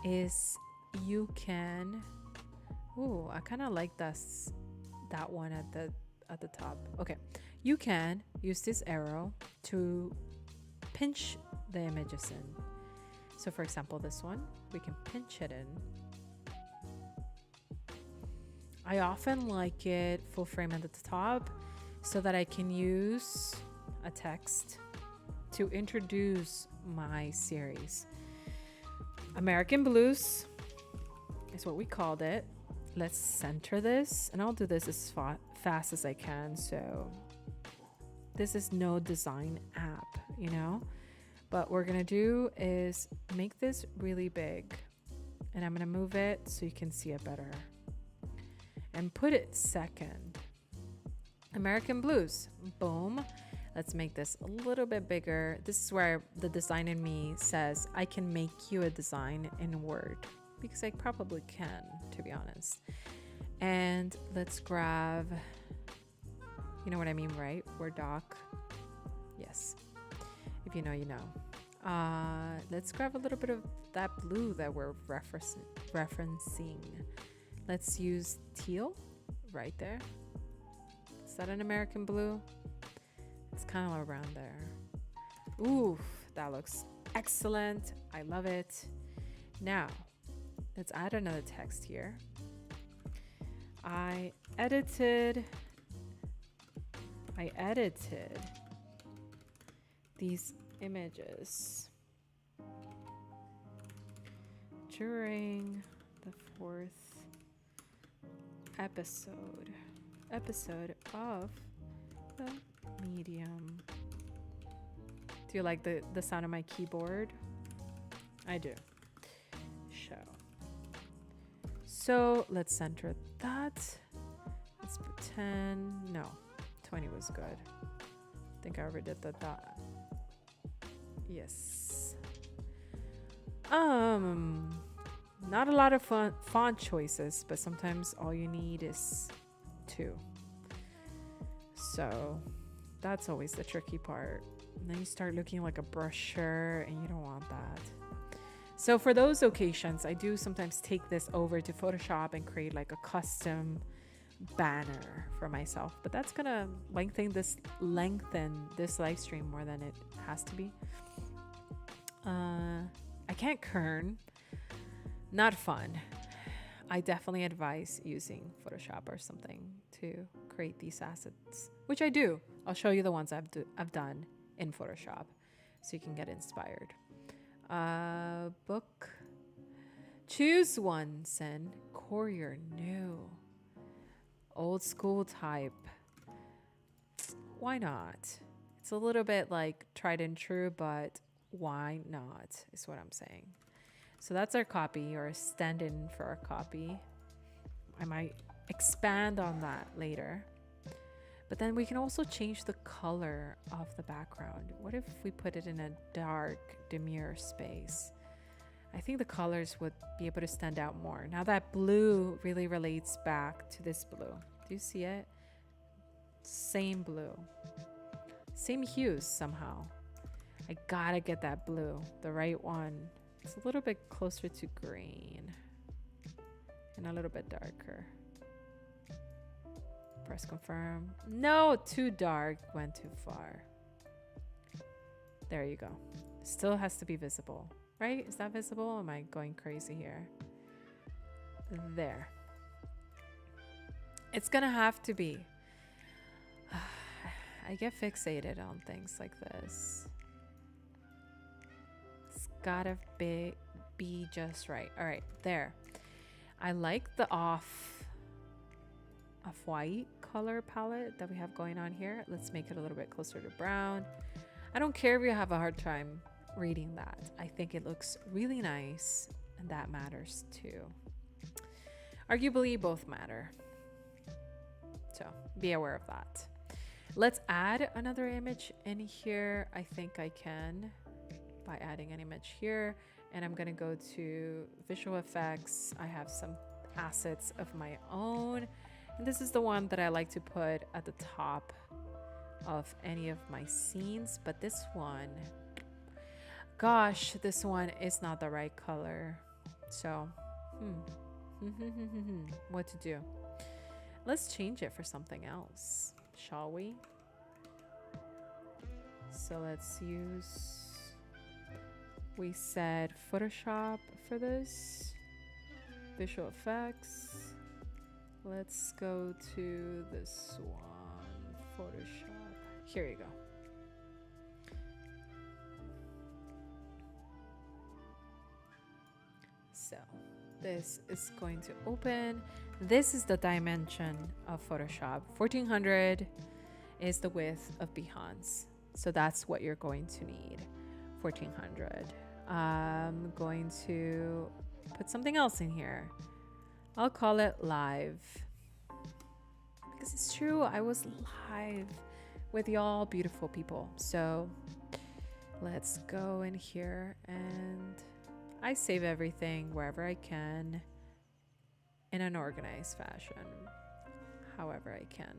is you can, I kind of like that one at the top. Okay, you can use this arrow to pinch the images in. So for example, this one, we can pinch it in. I often like it full frame at the top so that I can use a text to introduce my series. American Blues is what we called it. Let's center this, and I'll do this as fast as I can. So this is no design app, you know? But what we're gonna do is make this really big, and I'm gonna move it so you can see it better and put it second. American Blues, boom. Let's make this a little bit bigger. This is where the design in me says I can make you a design in Word, because I probably can, to be honest. And let's grab, you know what I mean, right? Word doc. Yes. If you know, you know. Let's grab a little bit of that blue that we're referencing. Let's use teal right there. Is that an American blue? It's kind of around there. Ooh, that looks excellent. I love it. Now, let's add another text here. I edited these images during the 4th episode of the Medium. Do you like the sound of my keyboard? I do. So let's center that. Let's pretend, no, 20 was good. I think I overdid the dot. Yes. Not a lot of font choices, but sometimes all you need is 2. So that's always the tricky part. And then you start looking like a brusher, and you don't want that. So for those occasions, I do sometimes take this over to Photoshop and create like a custom banner for myself. But that's gonna lengthen this live stream more than it has to be. I can't kern. Not fun. I definitely advise using Photoshop or something to create these assets, which I do. I'll show you the ones I've done in Photoshop so you can get inspired. Book. Choose one, Cyn. Courier, new. Old school type. Why not? It's a little bit like tried and true, but why not is what I'm saying. So that's our copy, or a stand-in for our copy. I might expand on that later. But then we can also change the color of the background. What if we put it in a dark, demure space? I think the colors would be able to stand out more. Now that blue really relates back to this blue. Do you see it? Same blue. Same hues somehow. I gotta get that blue, the right one. It's a little bit closer to green and a little bit darker. Press confirm. No, too dark. Went too far. There you go. Still has to be visible, right? Is that visible? Or am I going crazy here? There. It's gonna have to be. I get fixated on things like this. It's gotta be just right. All right, there. I like the off-white color palette that we have going on here. Let's make it a little bit closer to brown. I don't care if you have a hard time reading that. I think it looks really nice, and that matters too. Arguably, both matter. So be aware of that. Let's add another image in here. I think I can by adding an image here. And I'm going to go to visual effects. I have some assets of my own. And this is the one that I like to put at the top of any of my scenes. But this one, gosh, this one is not the right color. So, what to do? Let's change it for something else, shall we? So let's use, we said Photoshop for this, visual effects. Let's go to this one Photoshop. Here you go. So this is going to open. This is the dimension of Photoshop. 1400 is the width of Behance. So that's what you're going to need. 1400. I'm going to put something else in here. I'll call it live. Because it's true, I was live with y'all beautiful people. So let's go in here, and I save everything wherever I can in an organized fashion, however I can.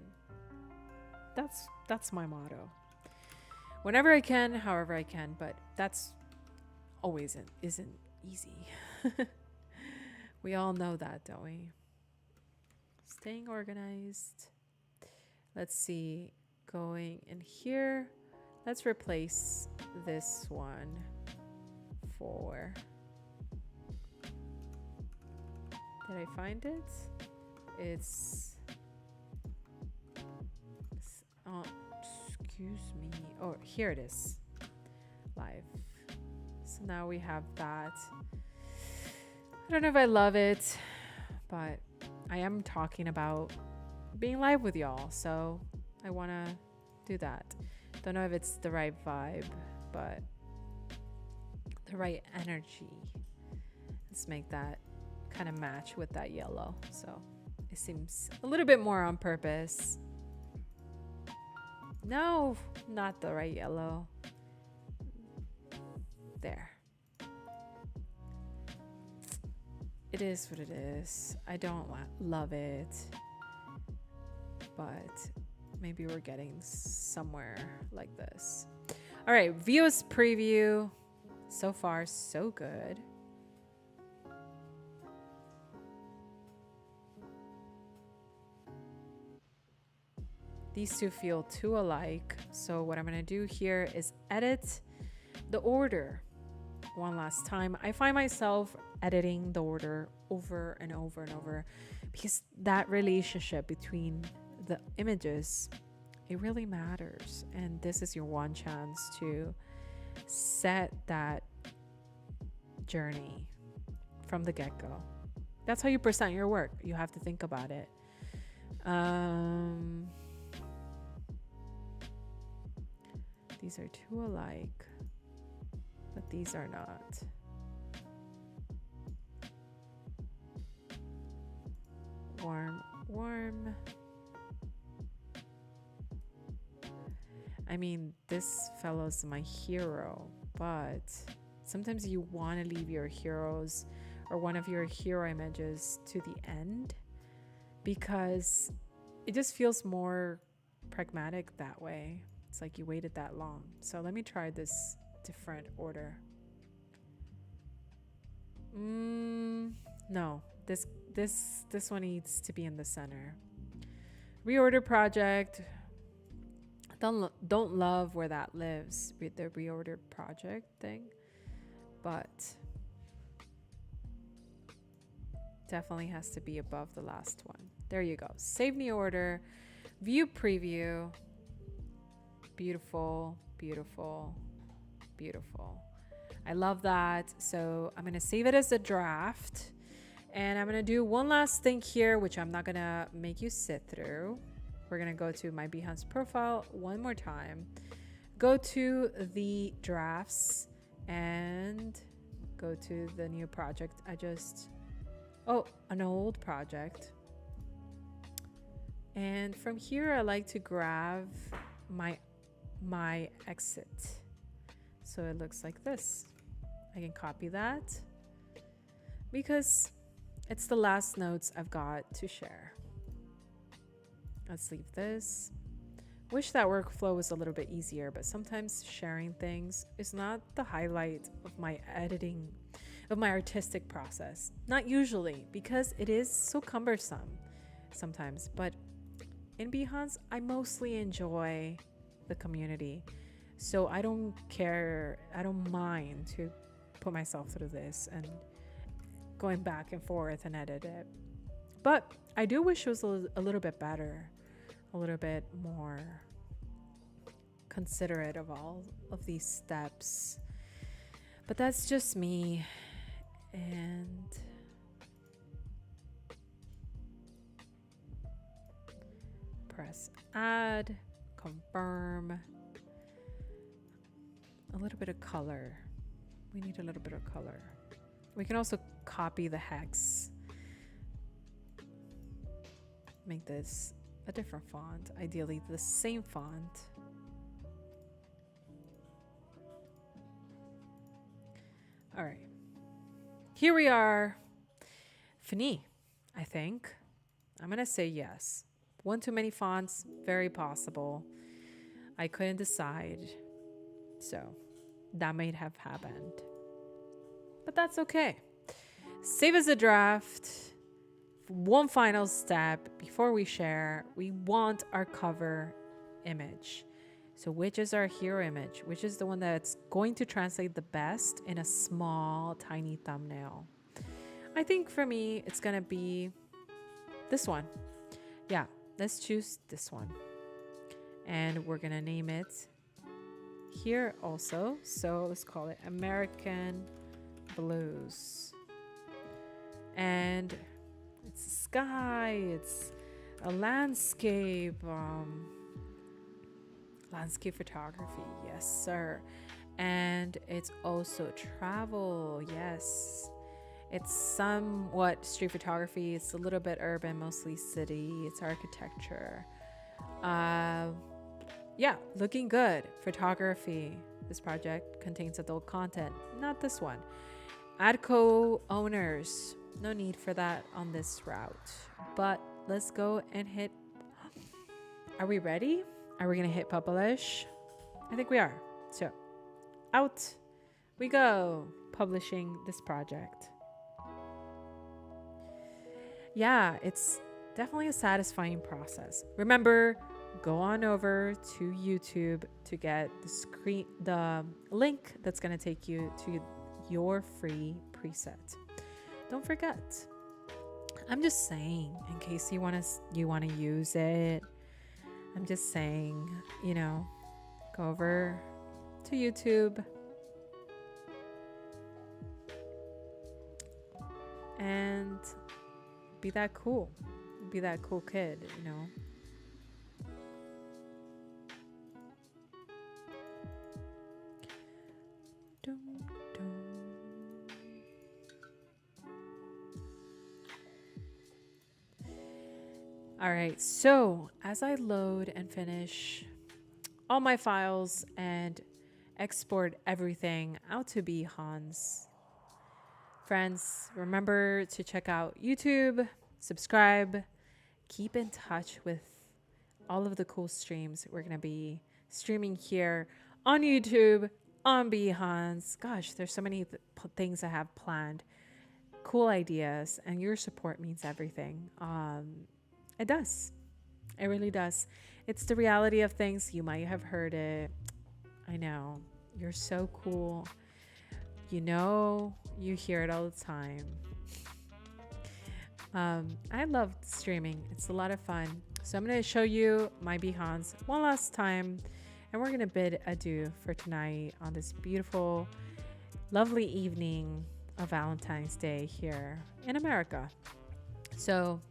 That's my motto. Whenever I can, however I can, but that's always isn't easy. We all know that, don't we? Staying organized. Let's see, going in here, let's replace this one for, did I find it? It's oh, excuse me. Oh, here it is. Live. So now we have that. I don't know if I love it, but I am talking about being live with y'all, so I want to do that. Don't know if it's the right vibe, but the right energy. Let's make that kind of match with that yellow. So it seems a little bit more on purpose. No, not the right yellow. There. It is what it is. I don't love it, but maybe we're getting somewhere like this. All right, views preview. So far, so good. These two feel too alike. So what I'm gonna do here is edit the order one last time. I find myself editing the order over and over and over because that relationship between the images, it really matters. And this is your one chance to set that journey from the get-go. That's how you present your work. You have to think about it. These are too alike, but these are not. Warm. I mean, this fellow's my hero, but sometimes you want to leave your heroes or one of your hero images to the end because it just feels more pragmatic that way. It's like you waited that long. So let me try this different order. No, this one needs to be in the center. Reorder project. Don't love where that lives with the reorder project thing, but definitely has to be above the last one. There you go. Save new order, view preview. Beautiful, beautiful, beautiful. I love that. So I'm gonna save it as a draft, and I'm gonna do one last thing here, which I'm not gonna make you sit through. We're gonna go to my Behance profile one more time, go to the drafts, and go to the new project. An old project. And from here, I like to grab my exit. So it looks like this. I can copy that because it's the last notes I've got to share. Let's leave this. Wish that workflow was a little bit easier, but sometimes sharing things is not the highlight of my editing, of my artistic process. Not usually, because it is so cumbersome sometimes. But in Behance, I mostly enjoy the community. So I don't care, I don't mind to put myself through this and going back and forth and edit it. But I do wish it was a little bit better, a little bit more considerate of all of these steps. But that's just me. And press add, confirm. A little bit of color. We need a little bit of color. We can also copy the hex. Make this a different font, ideally the same font. All right. Here we are. Fini, I think. I'm going to say yes. One too many fonts, very possible. I couldn't decide. So that might have happened. But that's okay. Save as a draft. One final step before we share. We want our cover image. So which is our hero image? Which is the one that's going to translate the best in a small, tiny thumbnail? I think for me, it's going to be this one. Yeah, let's choose this one. And we're going to name it here also. So let's call it American Blues. And it's a sky, it's a landscape, landscape photography, yes sir. And it's also travel, yes. It's somewhat street photography, it's a little bit urban, mostly city, it's architecture. Yeah, looking good. Photography. This project contains adult content, not this one. Add co-owners. No need for that on this route. But let's go and hit. Are we ready? Are we going to hit publish? I think we are. So out we go, publishing this project. Yeah, it's definitely a satisfying process. Remember, go on over to YouTube to get the link that's going to take you to your free preset. Don't forget. I'm just saying, in case you want to use it. I'm just saying, go over to YouTube and be that cool. Be that cool kid, All right, so as I load and finish all my files and export everything out to Behance, friends, remember to check out YouTube, subscribe, keep in touch with all of the cool streams we're going to be streaming here on YouTube, on Behance. Gosh, there's so many things I have planned, cool ideas, and your support means everything. It does. It really does. It's the reality of things. You might have heard it. I know. You're so cool. You hear it all the time. I love streaming. It's a lot of fun. So I'm going to show you my Behance one last time. And we're going to bid adieu for tonight on this beautiful, lovely evening of Valentine's Day here in America. So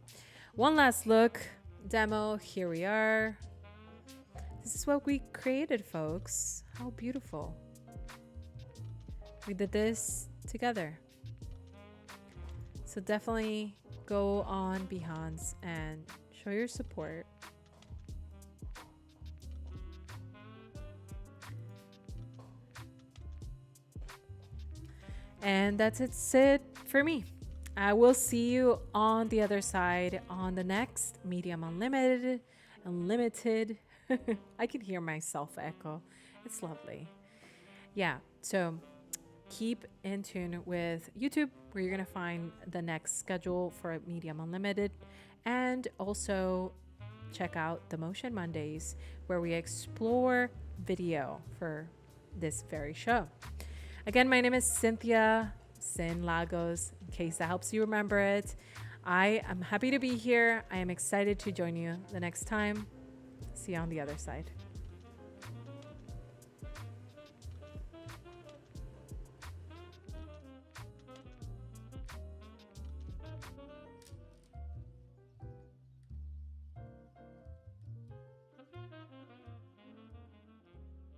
one last look, demo, here we are. This is what we created, folks. How beautiful. We did this together. So definitely go on Behance and show your support. And that's it for me. I will see you on the other side on the next Medium Unlimited. I can hear myself echo. It's lovely. Yeah, so keep in tune with YouTube, where you're going to find the next schedule for Medium Unlimited. And also check out the Motion Mondays, where we explore video for this very show. Again, my name is Cynthia Cyn Lagos, in case that helps you remember it. I am happy to be here. I am excited to join you the next time. See you on the other side.